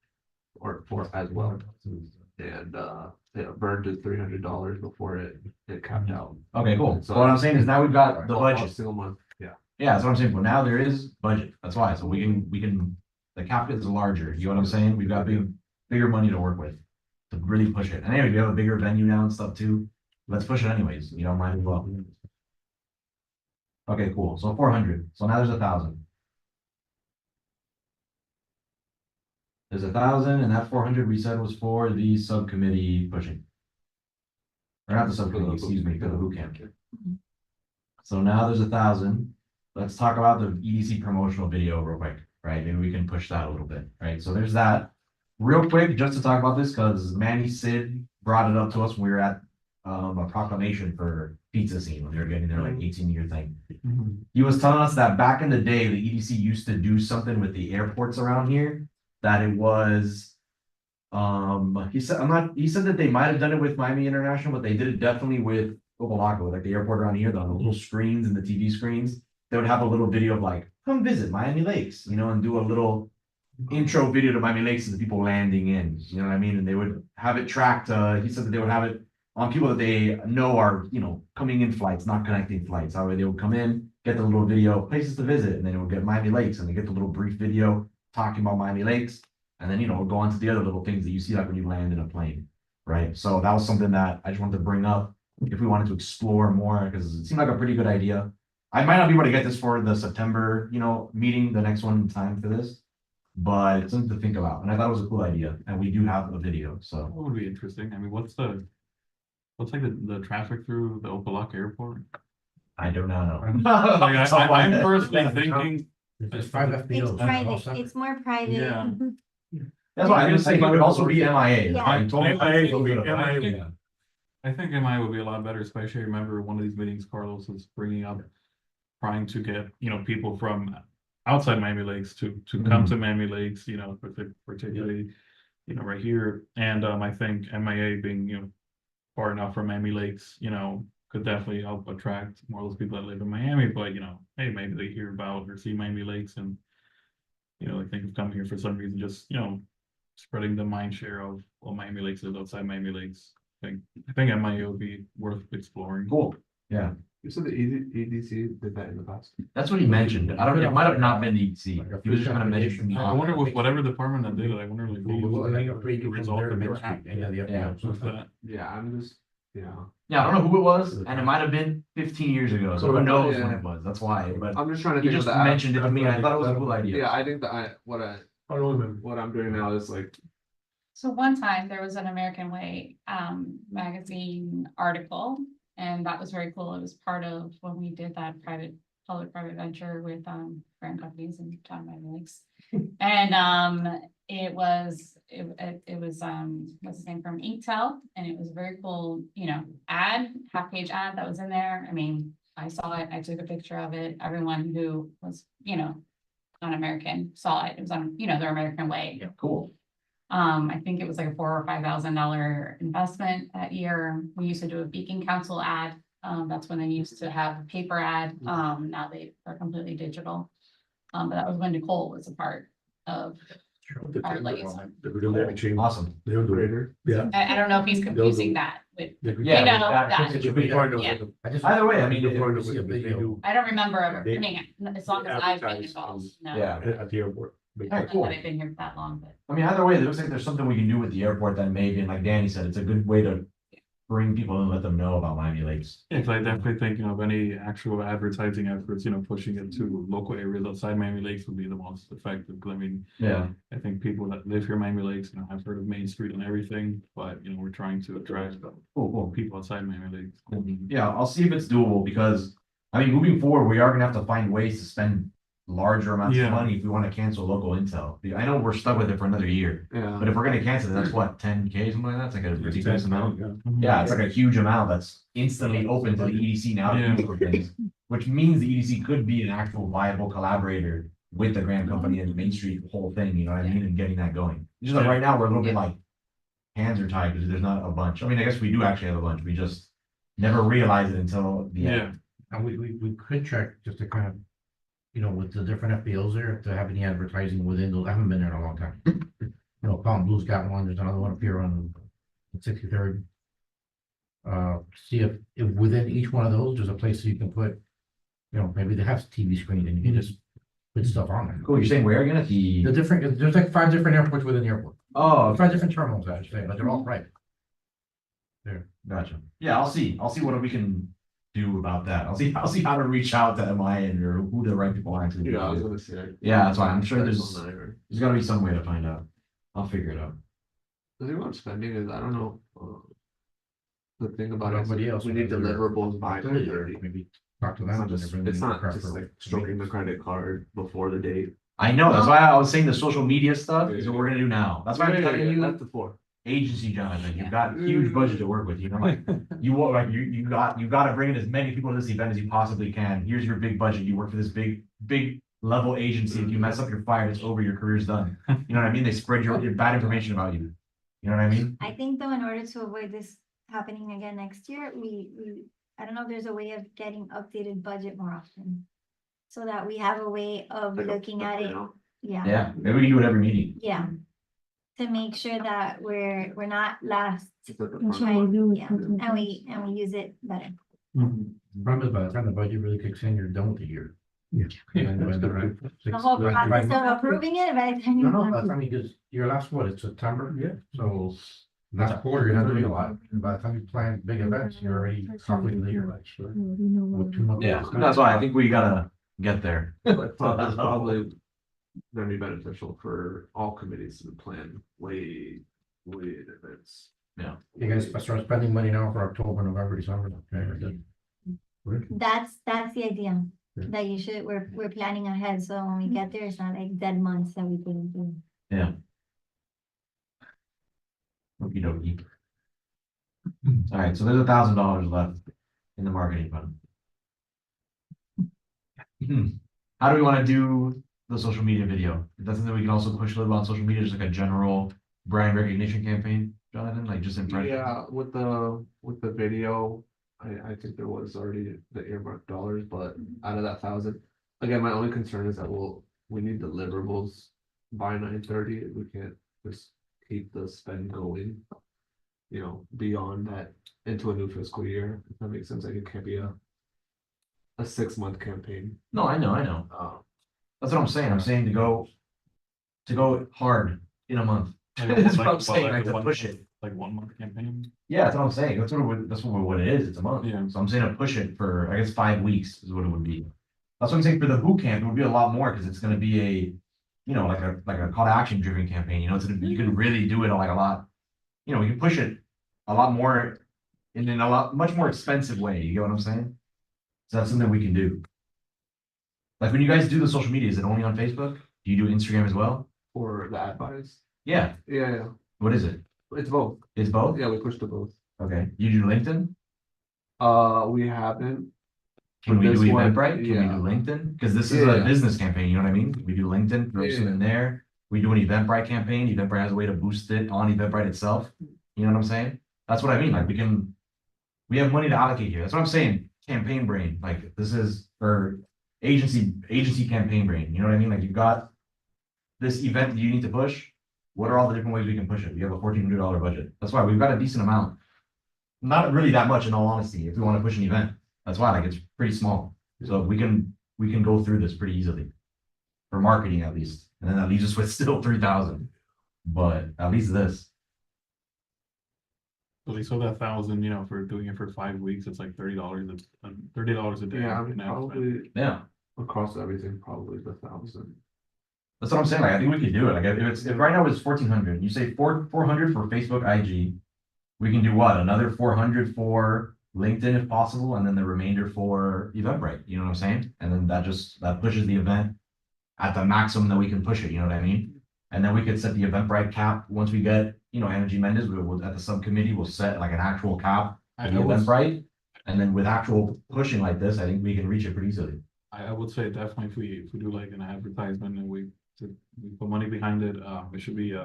or 4 as well. And, it burned to $300 before it capped out. okay, cool. So- So what I'm saying is now we've got the A budget. single month, yeah. Yeah, that's what I'm saying. Well, now there is budget. That's why. So we can, the cap is larger. You know what I'm saying? We've got bigger money to work with. To really push it. And anyway, we have a bigger venue now and stuff too. Let's push it anyways. You know, might as well. Okay, cool. So 400. So now there's 1,000. There's 1,000 and that 400 we said was for the subcommittee pushing. Or not the subcommittee, excuse me, for the boot camp. So now there's 1,000. Let's talk about the EDC promotional video real quick, right? Maybe we can push that a little bit, right? So there's that. Real quick, just to talk about this, because Manny Sid brought it up to us when we were at a proclamation for pizza scene when they were getting their like 18-year thing. He was telling us that back in the day, the EDC used to do something with the airports around here. That it was, he said that they might have done it with Miami International, but they did it definitely with Opa-locka, like the airport around here, the little screens and the TV screens. They would have a little video of like, come visit Miami Lakes, you know, and do a little intro video to Miami Lakes and the people landing in, you know what I mean? And they would have it tracked, he said that they would have it on people that they know are, you know, coming in flights, not connecting flights. However, they would come in, get the little video, places to visit, and then it would get Miami Lakes, and they get the little brief video talking about Miami Lakes, and then, you know, go on to the other little things that you see like when you land in a plane, right? So that was something that I just wanted to bring up if we wanted to explore more, because it seemed like a pretty good idea. I might not be able to get this for the September, you know, meeting, the next one in time for this, but it's something to think about, and I thought it was a cool idea, and we do have a video, so. That would be interesting. I mean, what's like the traffic through the Opa-locka airport? I do not know. Like, I'm personally thinking, There's 5 It's FBOs. private, it's more private. Yeah. That's why I was saying it would also be MIA. Yeah. I told him- MIA will be- MIA. I think MI would be a lot better, especially I remember one of these meetings Carlos was bringing up. Trying to get, you know, people from outside Miami Lakes to come to Miami Lakes, you know, particularly, you know, right here. And I think MIA being, you know, far enough from Miami Lakes, you know, could definitely help attract more of those people that live in Miami, but you know, hey, maybe they hear about or see Miami Lakes and you know, they think of coming here for some reason, just, you know, spreading the mind share of what Miami Lakes is outside Miami Lakes. I think MIA would be worth exploring. Cool, yeah, You said the EDC did that in the past. that's what he mentioned. I don't, it might have not been the EC. He was just gonna mention. I wonder with whatever department that did it, I wonder like. Well, I think a free the result of Main their Street, app. any of the Yeah. FBOs. With that. Yeah, I'm just Yeah, Yeah, I don't know who it was, and it might have been 15 years ago, so who knows when Yeah. it was, that's why, but I'm just trying to he think of just the. mentioned it to me, and I thought it was a cool idea. Yeah, I think that I don't remember. what I'm doing now is like, So one time there was an American Way magazine article, and that was very cool. It was part of when we did that public-private venture with grant companies in John Miami Lakes. And it was what's his name, from Inktel, and it was a very cool, half-page ad that was in there. I mean, I saw it, I took a picture of it. Everyone who was, non-American saw it. It was on, their American Way. Yeah, cool. I think it was like a $4,000 or $5,000 investment that year. We used to do a Beacon Council ad. That's when they used to have a paper ad. Now are completely digital. But that was when Nicole was a part of our liaison. Awesome. They'll do it. greater. Yeah. I don't know if he's confusing that with, Yeah, know, that- that- it should be- Yeah. I just. Either way, I mean, if it- we see a video. I don't remember ever, They- I mean, as long as I've been advertise involved, no. Yeah. At the airport. I Alright, don't know cool. that I've been here that long, but. I mean, either way, it looks like there's something we can do with the airport that maybe, and like Danny said, it's a good way to bring people in and let them know about Miami Lakes. If I definitely thinking of any actual advertising efforts, pushing it to local areas outside Miami Lakes would be the most effective, because I mean, Yeah. I think people that live here in Miami Lakes, have heard of Main Street and everything, but, we're trying to attract Cool. people outside Miami Lakes. Yeah, I'll see if it's doable because, I mean, moving forward, we are gonna have to find ways to spend larger amounts of Yeah. money if we want to cancel local intel. I know we're stuck with it for another year, Yeah. but if we're gonna cancel it, that's what, 10K, something like that? It's like a ridiculous amount. Yeah. Yeah, it's like a huge amount that's instantly open to the EDC now to Yeah. do for things, which means the EDC could be an actual viable collaborator with the grant company and the Main Street whole thing, you know what I mean, and getting that going. Just like Yeah. right now, we're a little bit like hands are tied because there's not a bunch. I mean, I guess we do actually have a bunch. We just never realized it until the end. Yeah, And we could check just to kind of, with the different FBOs there, if they have any advertising within those, I haven't been there in a long time. Palm Blue's got one, there's another one up here on 63rd. See if within each one of those, there's a place you can put, maybe they have a TV screen and you can just put stuff on there. Cool, you're saying where again at the? There's like 5 different airports within the airport, Oh, 5 different terminals, I should say, but they're all private. There. gotcha. Yeah, I'll see what we can do about that. I'll see how to reach out to MI and or who the right people are to. Yeah, I was gonna say. Yeah, that's why I'm sure there's Or- gotta be some way to find out. I'll figure it out. The thing about spending is, I don't know. The thing about it, Nobody else we need has their- deliverables by 9:30. Maybe talk to It's them. not when just, they're bringing it's not crap just for- like stroking the credit card before the date. I know, that's why I was saying the social media stuff is what we're gonna do now. That's why I'm telling you, That's the four. agency, Jonathan, you've got huge budget to work with, like, you want, like, you gotta bring in as many people to this event as you possibly can. Here's your big budget, you work for this big level agency. If you mess up, you're fired, it's over, your career's done. You know what I mean? They spread your bad information about you. You know what I mean? I think though, in order to avoid this happening again next year, I don't know if there's a way of getting updated budget more often. So that we have a way of Like a- looking at it, yeah, Yeah, maybe we can do it every meeting. yeah. To make sure that we're not last, It's at the That's front. what we'll do with yeah, Brooklyn and Heights. we use it better. Mhm. The problem is by the time the budget really kicks in, you're done with the year. Yeah. And when they're The whole process of approving it, by the time No, you. no, that's, I mean, because your last, what, it's September? Yeah. So last quarter, you're not doing a lot. And by the time you plan big events, you're already halfway through the year. We already know what With 2 months. Yeah, that's why I think we gotta get there. But it's probably gonna be beneficial for all committees to plan way in advance. You guys start spending money now for October, November, December. Okay, That's the idea, Yeah. that we're planning ahead, so when we get there, it's not like dead months that we didn't do. Okey dokey. Alright, so there's $1,000 left in the marketing fund. How do we wanna do the social media video? Is that something we can also push a little on social media, just like a general brand recognition campaign, Jonathan, like just impression? Yeah, with the video, I think there was already the earmarked dollars, but out of that 1,000. Again, my only concern is that we need deliverables by 9:30. We can't just keep the spend going. Beyond that into a new fiscal year, if that makes sense. Like, it can't be a 6-month campaign. No, I know. That's what I'm saying. I'm saying to go hard in a month. Like, That's what I'm like saying, like a to one- push it. like 1 month campaign. Yeah, that's what I'm saying. That's what it is. It's a month. Yeah. So I'm saying to push it for, I guess, 5 weeks is what it would be. That's what I'm saying for the boot camp, it would be a lot more because it's gonna be a, you know, like a call to action driven campaign, you know, you can really do it like a lot. You know, we can push it a lot more in a much more expensive way. You get what I'm saying? So that's something we can do. Like when you guys do the social media, is it only on Facebook? Do you do Instagram as well? For the ad buys. Yeah. Yeah, What is it? it's both. It's both? Yeah, we push to both. Okay. You do LinkedIn? We haven't. Can we For do this one, Eventbrite? Can we yeah. do LinkedIn? Because this is a Yeah. business campaign, you know what I mean? We do LinkedIn, throw some Yeah. in there. We do an Eventbrite campaign. Eventbrite has a way to boost it on Eventbrite itself. You know what I'm saying? That's what I mean. Like we have money to allocate here. That's what I'm saying. Campaign brain. Like this is for agency campaign brain. You know what I mean? Like you've got this event that you need to push. What are all the different ways we can push it? We have a $1,400 budget. That's why we've got a decent amount. Not really that much in all honesty, if we want to push an event. That's why, like, it's pretty small. So we can go through this pretty easily. For marketing at least. And then that leaves us with still 3,000. But at least this. At least so that 1,000, you know, for doing it for 5 weeks, it's like $30, $30 a day. Yeah, I mean, in ad spend. probably Yeah. across everything, probably the 1,000. That's what I'm saying. Like, I think we could do it. Like, if right now it's 1,400, you say 400 for Facebook IG. We can do what? Another 400 for LinkedIn if possible, and then the remainder for Eventbrite. You know what I'm saying? And then that pushes the event at the maximum that we can push it. You know what I mean? And then we could set the Eventbrite cap once we get, you know, Energy Mendez. We'll at the subcommittee, we'll set like an actual cap for the Eventbrite. And then with actual pushing like this, I think we can reach it pretty easily. I would say definitely if we do like an advertisement and we put money behind it, it should be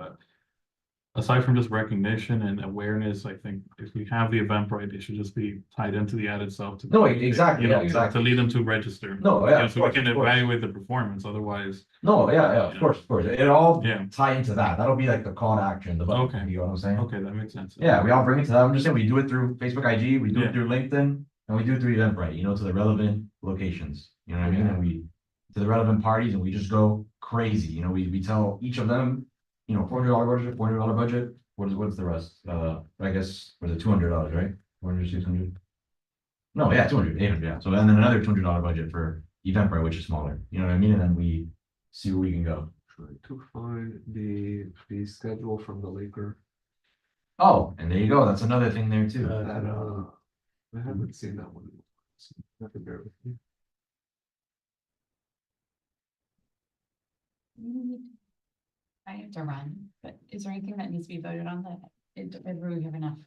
aside from just recognition and awareness, I think if we have the Eventbrite, it should just be tied into the ad itself. No, exactly, You know, yeah, exactly. To lead them to register. No, yeah, You know, of so we course, can of course. evaluate the performance, otherwise, No, yeah, of course, of course. It all yeah, tie into that. That'll be like the call to action, the button. Okay. You know what I'm saying? okay, that makes sense. Yeah, we all bring it to that. I'm just saying we do it through Facebook IG, we do Yeah. it through LinkedIn, and we do it through Eventbrite, you know, to the relevant locations. You know what I mean? And we to the relevant parties and we just go crazy. You know, we tell each of them, you know, $400 budget, $400 budget. What's the rest? I guess was it $200, right? 400, 600? No, yeah, 200, 800, yeah. So and then another $200 budget for Eventbrite, which is smaller. You know what I mean? And then we see where we can go. Trying to find the schedule from the Laker. Oh, and there you go. That's another thing there too. That I haven't seen that one. You have to bear with me. I have to run, but is there anything that needs to be voted on that I really have enough?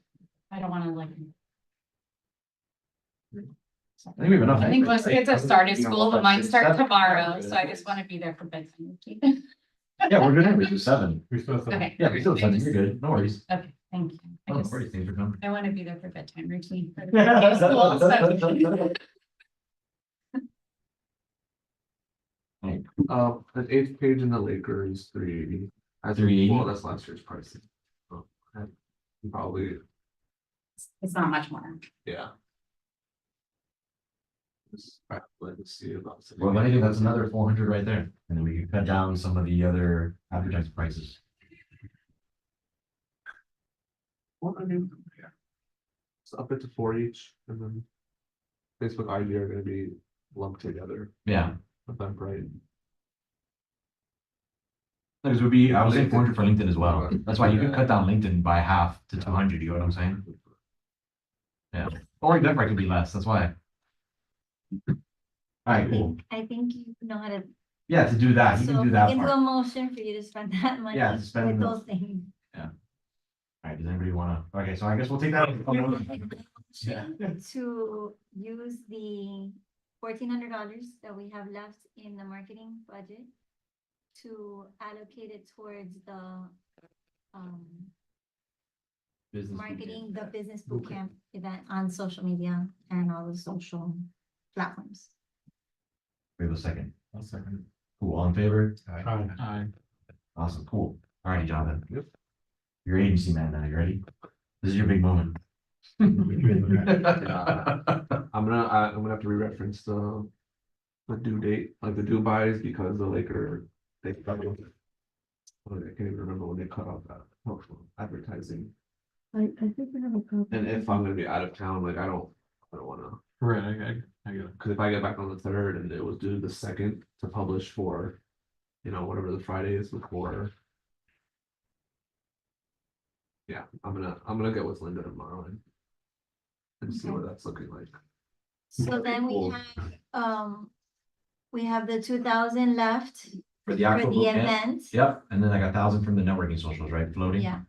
I don't wanna like. I think we have enough. I think most kids have started You know, school, but like mine start 7. tomorrow, so I just wanna be there for bedtime. Yeah, we're good. We do 7. We still have to- Okay. Yeah, we still 7. You're good. No worries. Okay, thank you. I Oh, no just, worries. Things are coming. I wanna be there for bedtime routine. for the school, so- The 8th page in the Laker is 380. I think, 380? well, that's last year's pricing. So, probably, It's not much more. yeah. Just let's see about. Well, I think that's another 400 right there. And then we can cut down some of the other advertising prices. Well, I mean, yeah. It's up it to 4 each, and then Facebook ID are gonna be lumped together, Yeah. Eventbrite. Those would be, I was saying 400 for LinkedIn as well. That's why you could cut down LinkedIn by half to 200. You know what I'm saying? Yeah. Or Eventbrite could be less. That's why. All right, cool. I think you know how to, Yeah, to do that, you so can we do that can do a part. motion for you to spend that money Yeah, to spend with the- those things. All right, does anybody wanna, okay, so I guess we'll take that. Yeah. To use the $1,400 that we have left in the marketing budget to allocate it towards the Business marketing, the business bootcamp event on social media and all the social platforms. We have a second. I'll second Cool, all in favor? it. Aye. Awesome, cool. All righty, Jonathan. Yep. You're agency man now, you ready? This is your big moment. I'm gonna have to re-reference the due date, like the due buys, because the Laker, I can't even remember when they cut off that advertising. I think we have a copy. And if I'm gonna be out of town, like I don't wanna, Right, I get it. cause if I get back on the third and it was due the second to publish for. Whatever the Friday is before. Yeah, I'm gonna get with Linda tomorrow and see Okay. what that's looking like. So then Cool. we have the 2,000 left For the for actual the boot camp. event. Yep, and then like 1,000 from the networking socials, right, floating? Yeah,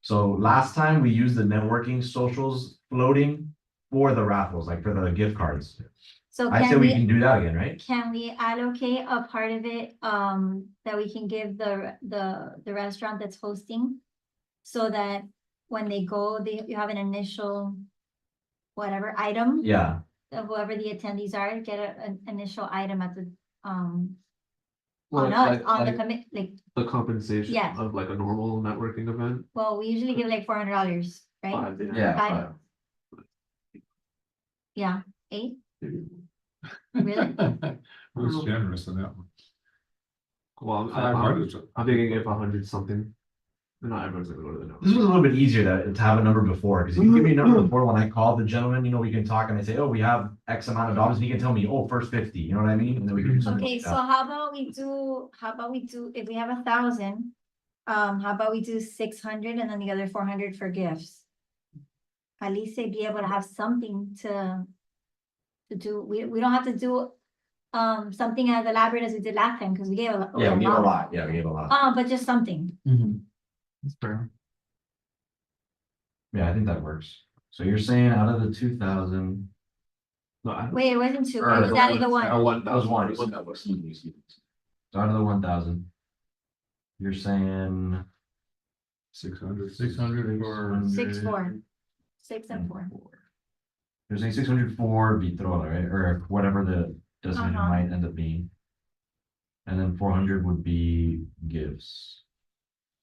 So last time we used the networking socials floating for the raffles, like for the gift cards. so I'd say we can do that again, right? can we allocate a part of it, that we can give the restaurant that's hosting? So that when they go, you have an initial, whatever item, Yeah, of whoever the attendees are, get an initial item at the, on Like- us, like- on the like commit, like, The compensation Yeah. of like a normal networking event. well, we usually give like $400, right? yeah. Five. Yeah, 8, really? Who's generous in that one? Well, 500. I'm thinking if 100 something, not everyone's gonna go to the This was a network. little bit easier to have a number before, because if you give me a number before, when I call the gentleman, we can talk and I say, oh, we have X amount of dollars, and he can tell me, oh, first 50, you know what I mean? And then we can do something Okay, like so that. how about we do, if we have 1,000, how about we do 600 and then the other 400 for gifts? At least they'd be able to have something to do, we don't have to do, something as elaborate as we did last time, because we gave a. Yeah, we gave a lot, yeah, we gave a lot. But just something. That's fair. Yeah, I think that works. So you're saying out of the 2,000. No, I don't. Wait, it wasn't 2, Or it was out of the one. That was one. So out of the 1,000. You're saying. 600. 600 for. 6, 4. 6 and 4. You're saying 600 for Vitrola, right? Or whatever the destination Uh-huh. might end up being. And then 400 would be gifts.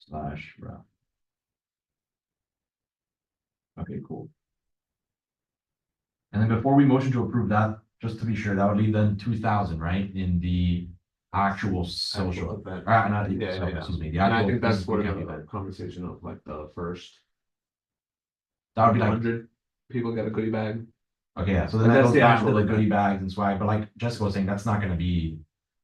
/ raffle. Okay, cool. And then before we motion to approve that, just to be sure, that would leave then 2,000, right? In the actual social. event. Not the, Yeah. excuse me. The And I actual think that's physical where event. the conversation of like the first That would be like, 100 people get a goodie bag. okay, yeah, so then But that that's goes the back to actual the event. goodie bags and swag, but like Jessica was saying, that's not gonna be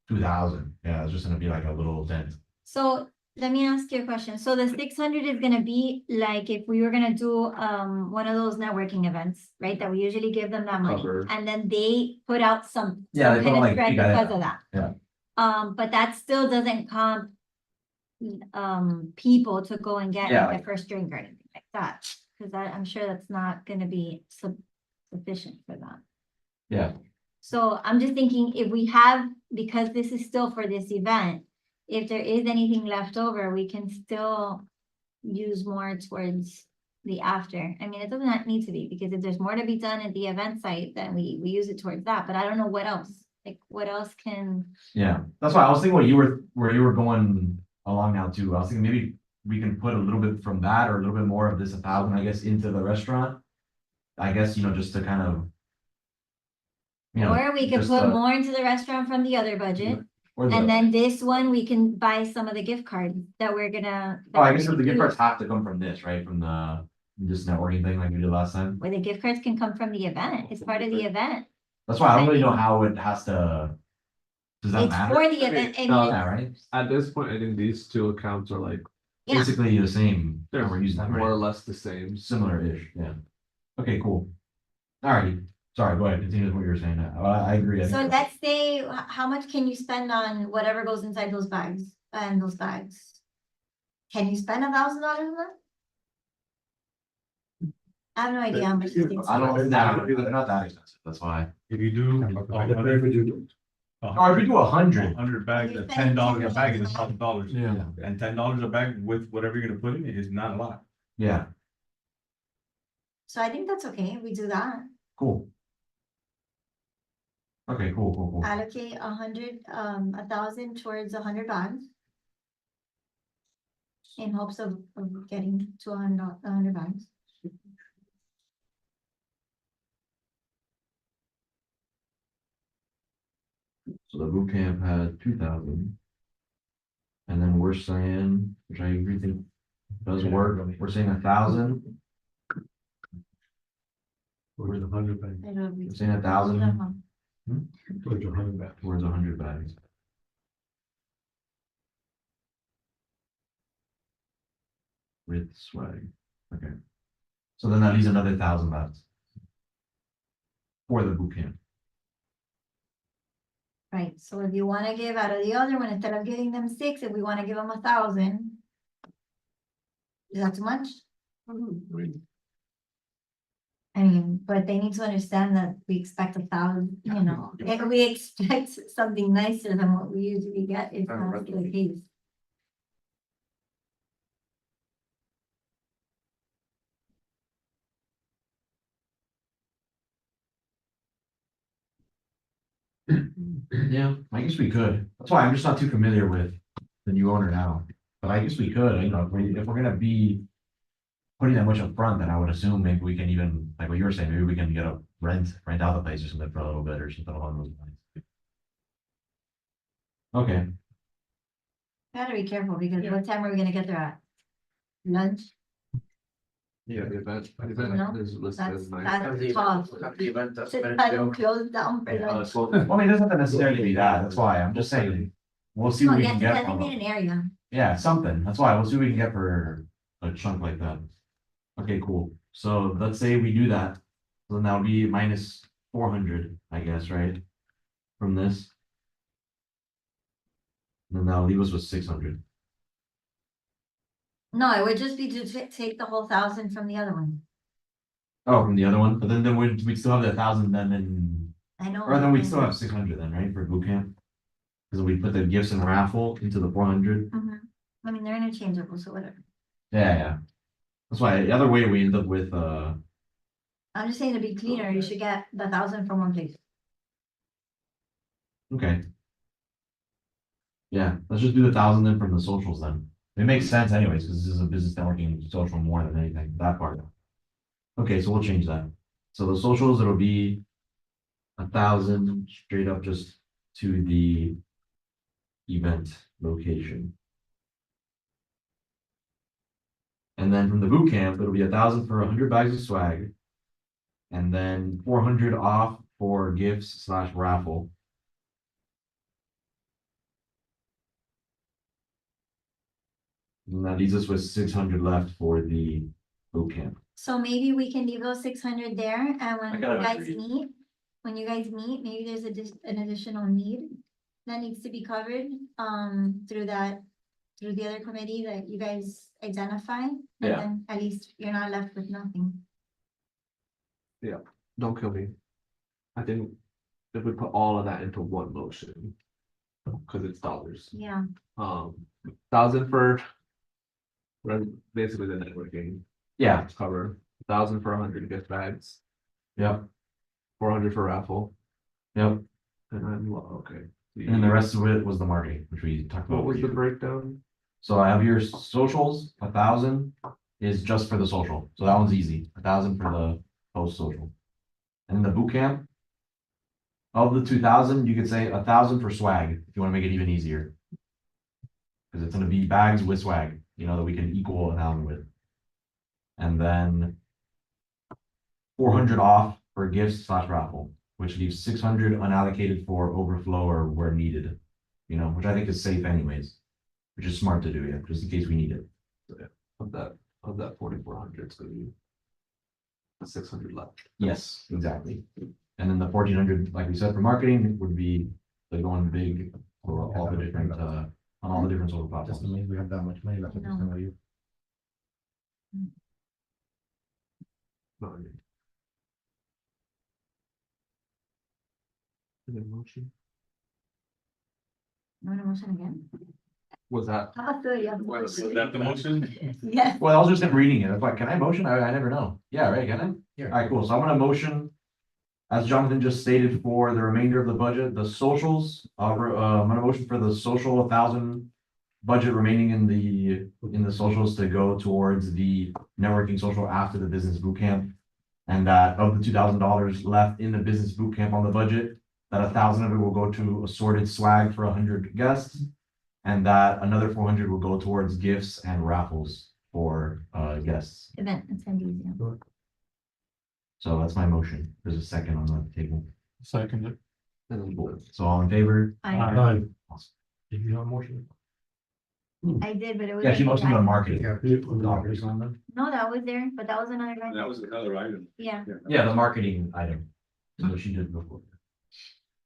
2,000. Yeah, it's just gonna be like a little dent. So let me ask you a question. So the 600 is gonna be like if we were gonna do one of those networking events, right? That we usually give them that money, Cover. and then they put out some. Yeah, some they put kind of like, spread you got it. because of that. Yeah. But that still doesn't comp people to go and get Yeah, like a first drink or anything like that. Cause I'm sure that's not gonna be sufficient for that. Yeah, So I'm just thinking if we have, because this is still for this event, if there is anything left over, we can still use more towards the after. I mean, it doesn't need to be, because if there's more to be done at the event site, then we use it towards that, but I don't know what else. Like, what else can, yeah. That's why I was thinking where you were going along now too. I was thinking maybe we can put a little bit from that or a little bit more of this 1,000, I guess, into the restaurant. I guess, just to kind of. or we could just, put more into the restaurant from the other budget. or the- And then this one, we can buy some of the gift cards that we're gonna. that Oh, I we're guess gonna the gift use. cards have to come from this, right? From this networking thing like we did last time. Where the gift cards can come from the event. It's part of the event. That's why I don't really know how it has to. Does that It's matter? for the event. I No, mean, Yeah, right? At this point, I think these two accounts are like yeah. Basically the same. they're We're using them, more or right? less the same. Similar-ish, yeah. Okay, cool. Alrighty, sorry, go ahead, continue with what you were saying. I agree. I So think- let's say, how much can you spend on whatever goes inside those bags and those bags? Can you spend $1,000 on that? I have no idea how much. these things I don't, cost. they're not that expensive, that's why. If you do. Or if we do 100, 100 bags You're at spending $10 a bag is $10. $1,000. Yeah. And $10 a bag with whatever you're gonna put in it is not a lot. yeah, So I think that's okay, we do that. cool. Okay, cool. Allocate 1,000 towards 100 bags. In hopes of getting to 100 bags. So the boot camp had 2,000. And then we're saying, which I agree, think does work. We're saying 1,000. Where's 100 bags? It'll be- We're saying 1,000 Where's 100 bags? towards 100 bags. With swag, okay. So then that leaves another 1,000 left. For the boot camp. Right, so if you wanna give out of the other one, instead of giving them 6, if we wanna give them 1,000. Is that too much? I mean, but they need to understand that we expect 1,000, you know, if we expect something nicer than what we usually get, if that's the case. Yeah, I guess we could. That's why I'm just not too familiar with the new owner now. But I guess we could, you know, if we're gonna be putting that much up front, then I would assume maybe we can even, like what you were saying, maybe we can get a rent out the place or something for a little bit or something along those lines. Okay, Gotta be careful, because what time are we gonna get there at? Lunch? Yeah, the event No, is listed That's, as nine. that's tough. The event that's Should been I don't close down for lunch? well, I mean, it doesn't have to necessarily be that, that's why, I'm just saying, we'll see Oh, what we yeah, can get. designate an area. Yeah, something, that's why, we'll see what we can get for a chunk like that. Okay, cool, so let's say we do that, so then that would be minus 400, I guess, right? From this. And then that'll leave us with 600. No, it would just be to take the whole 1,000 from the other one. Oh, from the other one, but then we'd still have the 1,000 then in, I know. or then we'd still have 600 then, right, for boot camp? Cause we put the gifts and raffle into the 400. Mhm. I mean, they're interchangeable, so whatever. Yeah. That's why, the other way we end up with, I'm just saying to be cleaner, you should get the 1,000 from one place. okay. Yeah, let's just do the 1,000 then from the socials then. It makes sense anyways, because this is a business networking social more than anything, that part. Okay, so we'll change that. So the socials, it'll be 1,000 straight up just to the event location. And then from the boot camp, it'll be 1,000 for 100 bags of swag. And then 400 off for gifts / raffle. And that leaves us with 600 left for the boot camp. So maybe we can leave those 600 there, and when you gotta guys agree. meet, maybe there's an additional need that needs to be covered, through the other committee that you guys identify. And Yeah. then at least you're not left with nothing. Don't kill me. I think if we put all of that into one motion. Cause it's dollars, Yeah, 1,000 for. Basically the networking Yeah, cover, 1,000 for 100 gift bags, yep, 400 for raffle, yep. and then, well, okay. And then the rest of it was the marketing, which we talked about. What was the breakdown? So I have your socials, 1,000 is just for the social, so that one's easy, 1,000 for the post social. And then the boot camp. Of the 2,000, you could say 1,000 for swag, if you wanna make it even easier. Cause it's gonna be bags with swag, you know, that we can equal 1,000 with. And then 400 off for gifts / raffle, which leaves 600 unallocated for overflow or where needed. You know, which I think is safe anyways, which is smart to do, yeah, just in case we need it. Of that 4,400, it's gonna be. 600 left. Yes, exactly. And then the 1,400, like we said, for marketing would be the going big for all the different, on all the different social Just platforms. means we have that much money left. No. You. No, I mean. Is there a motion? want a motion again? Was that? Was that the motion? Yes. Well, I was just reading it. That's why, can I motion? I never know. Yeah, right, can I? Yeah. Alright, cool. So I'm gonna motion. As Jonathan just stated for the remainder of the budget, the socials, I'm gonna motion for the social 1,000. Budget remaining in the socials to go towards the networking social after the business boot camp. And that of the $2,000 left in the business boot camp on the budget, that 1,000 of it will go to assorted swag for 100 guests. And that another 400 will go towards gifts and raffles for guests. Event attendees, yeah. So that's my motion. There's a second on the table. Second. So all in favor? I, Awesome. Did you have a motion? I did, but it was. Yeah, she like motioned on that. marketing. Yeah, dollars on them. No, that was there, but that was another guy. That was another item. Yeah, Yeah, the marketing item. So she did before.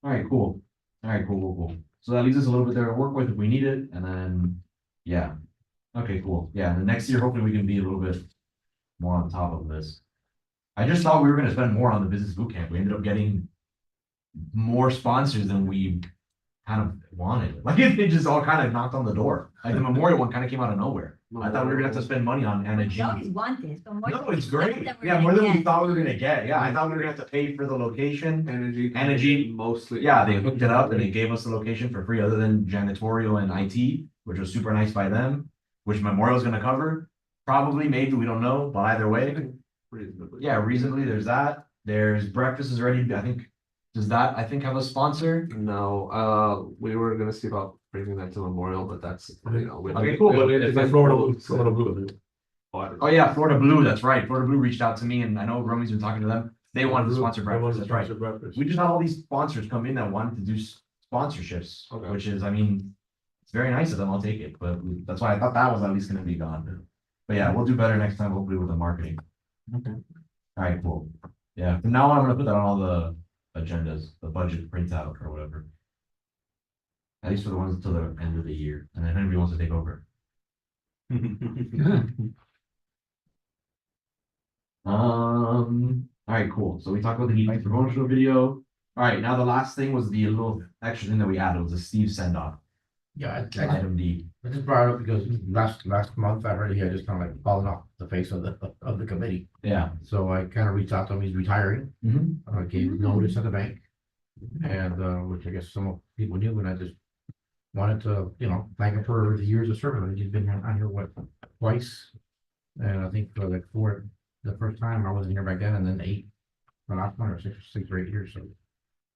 All right, cool. All right, cool. So that leaves us a little bit there to work with if we need it, and then, yeah. Okay, cool. Yeah, and the next year, hopefully we can be a little bit more on top of this. I just thought we were gonna spend more on the business boot camp. We ended up getting more sponsors than we kind of wanted. Like it just all kind of knocked on the door. Like the Memorial one kind of came out of nowhere. I thought we were gonna have to spend money on Anna G. we always want this, but more. No, than we it's thought great. that we're Yeah, gonna more than we get. thought we were gonna get. Yeah, I thought we were gonna have to pay for the location. Energy mostly. Yeah, they hooked it up and they gave us the location for free, other than janitorial and IT, which was super nice by them, which Memorial's gonna cover. Probably, maybe, we don't know, but either way, Reasonably. yeah, reasonably, there's that. There's breakfast is ready, I think. Does that, I think, have a sponsor? No, we were gonna see about bringing that to Memorial, but that's, you know. Okay, cool, but It's like Florida Blue. Oh yeah, Florida Blue, that's right. Florida Blue reached out to me and I know Romy's been talking to them. They wanted to sponsor breakfast, that's right. We just had all these sponsors come in that wanted to do sponsorships, Okay. which is, I mean, it's very nice of them, I'll take it, but that's why I thought that was at least gonna be gone. But yeah, we'll do better next time, hopefully with the marketing. Okay. Alright, cool. Yeah, from now on, I'm gonna put that on all the agendas, the budget printout or whatever. At least for the ones until the end of the year, and then if anybody wants to take over. Alright, cool. So we talked about the Heat promotional video. Alright, now the last thing was the little extra thing that we added was the Steve send off, Yeah, item D. I just brought it up because last month I heard he had just kind of like fallen off the face of the committee. Yeah. So I kind of reached out to him, he's retiring, gave notice at the bank. And, which I guess some people knew, and I just wanted to, thank him for the years of service. I think he's been on here, what, twice? And I think for like four, the first time I wasn't here back then, and then 8, the last one, or 6 or 8 years, so.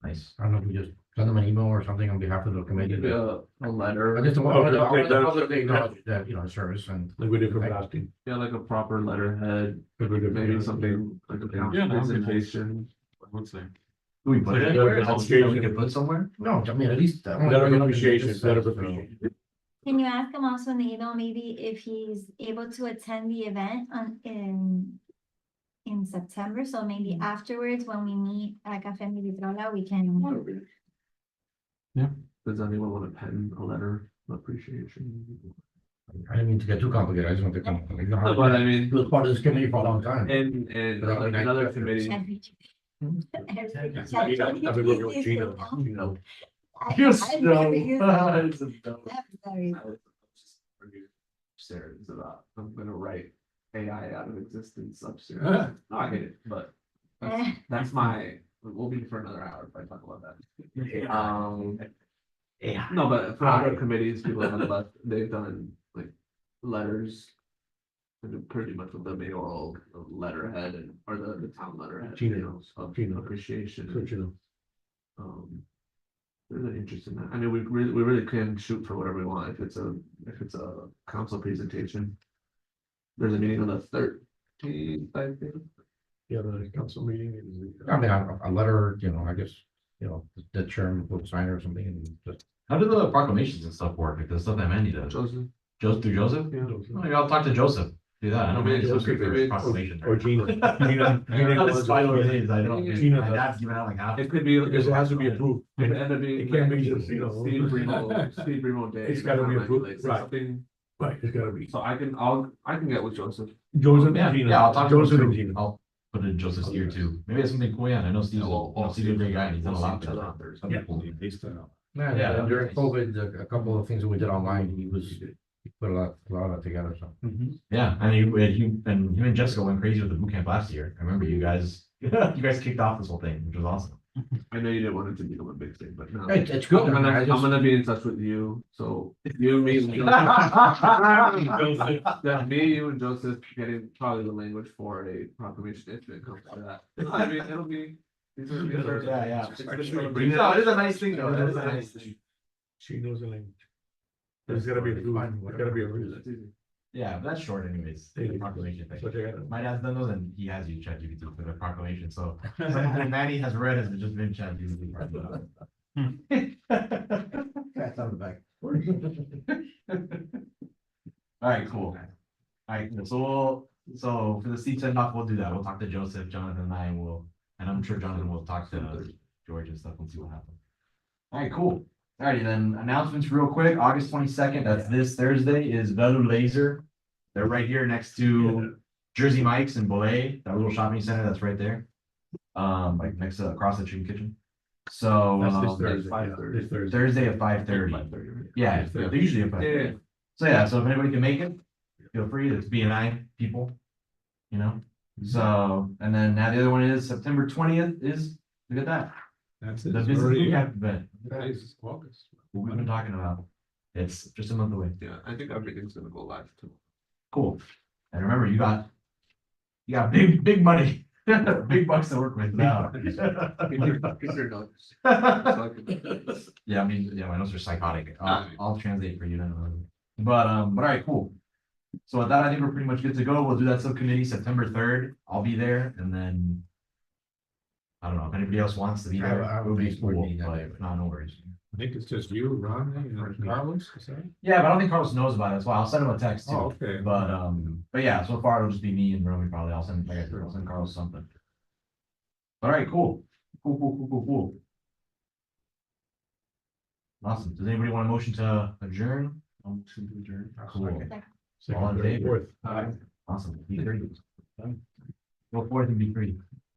Nice. I don't know if we just send them an email or something on behalf of the committee. Maybe a letter. I just wanted Okay, to that- publicly acknowledge that, service and. Like we did for Boston. Yeah, like a proper letterhead, Like we did for maybe Boston. something like a Yeah, that would be nice. presentation. I would say. Do we put it Like, anywhere? yeah, Is that something we could put somewhere? No, I mean, at least. Letter of appreciation, letter of appreciation. Can you ask him also in the email, maybe if he's able to attend the event in September, so maybe afterwards, when we meet at Cafe Militrola, we can. Does anyone want to pen a letter of appreciation? I didn't mean to get too complicated, I just want to come. But I mean, He was part of this committee for a long time. and That'd be nice. another committee, I've been working with Gina, you know. upstairs about, I'm gonna write AI out of existence upstairs. No, I hate it, but that's my, we'll be for another hour if I talk about that. Yeah. No, but for other committees, people have left, they've done like letters. And pretty much with the mayoral letterhead and, or the town letterhead. Gina, you know, of Gina. appreciation. So, you know. There's an interest in that. I mean, we really can shoot for whatever we want if it's a council presentation. There's a meeting on the 13th, I think. Yeah, the council meeting is. I mean, a letter, I guess, the chairman would sign or something and just. How do the proclamations and stuff work? Like the stuff that Mandy does? Joseph. Through Joseph? Yeah. Oh, maybe I'll talk to Joseph. Do that. I know Mandy's supposed to be for his Maybe- proclamation. Or Gina. Gina. Not as final as it is, I don't. Gina My does. dad's giving out like half. It could be. Because it has to be approved. It could end up being. It can't be just, Steve Remo Day. It's gotta be approved, Like right. something- Right, it's gotta be. So I can get with Joseph. Joseph Yeah, and Gina. yeah, I'll talk to Joseph and Joseph. Gina. I'll put it in Joseph's ear too. Maybe it's something cool, yeah. I know Steve's a great guy and he's done a lot. We'll see each other on Thursday. Yeah. Yeah, Yeah, that'd be during nice. COVID, a couple of things that we did online, he put a lot of that together, so. Yeah, and him and Jessica went crazy with the boot camp last year. I remember you guys, kicked off this whole thing, which was awesome. I know you didn't want it to become a big thing, but no. It's good. I'm I just- gonna be in touch with you, so you, me, and Joseph. Yeah, me, you and Joseph getting probably the language for a proclamation if it comes to that. I mean, it'll be. These are. Yeah, yeah. It's No, it is a nice thing though. It is a nice thing. She knows the language. It's gotta be approved. It's gotta be approved. Yeah, but that's short anyways, the proclamation thing. But they had- My dad's done those and he has used ChatGPT for the proclamation, so something that Manny has read has just been ChatGPT. That's on the back. Alright, cool. Alright, cool. So for the seat send off, we'll do that. We'll talk to Joseph, Jonathan and I, and I'm sure Jonathan will talk to George and stuff and see what happens. Alright, cool. Alrighty, then announcements real quick. August 22nd, that's this Thursday, is Velu Laser. They're right here next to Jersey Mike's and Belay, that little shopping center that's right there. Like next to, across the chicken kitchen. So, That's this um, Thursday. Thursday. Yeah, this Thursday. Thursday at 5:30. Yeah, they're usually at 5:30. Yeah. So yeah, so if anybody can make it, feel free, it's BNI people, you know? So, and then now the other one is September 20th is, look at that, That's the it. It's business already- recap event. That is August. What we've been talking about. It's just a month away. Yeah, I think everything's gonna go live too. Cool. And remember, you got big money, big bucks to work with now. Get your notes. Yeah, I mean, yeah, my notes are psychotic. I'll translate for you then. But all right, cool. So with that, I think we're pretty much good to go. We'll do that subcommittee September 3rd. I'll be there and then. I don't know if anybody else wants to be there. I It will would be be cool, coordinating that but day. if not, no worries. I think it's just you, Ron, and Carlos, is that? Yeah, but I don't think Carlos knows about it. That's why I'll send him a text too. Oh, okay. But yeah, so far it'll just be me and Romy probably. I'll send Carlos something. All right, cool. Cool. Awesome. Does anybody want a motion to adjourn? To adjourn. Cool. Second, All in third, favor? fourth. Awesome. Be free. Go forth and be free.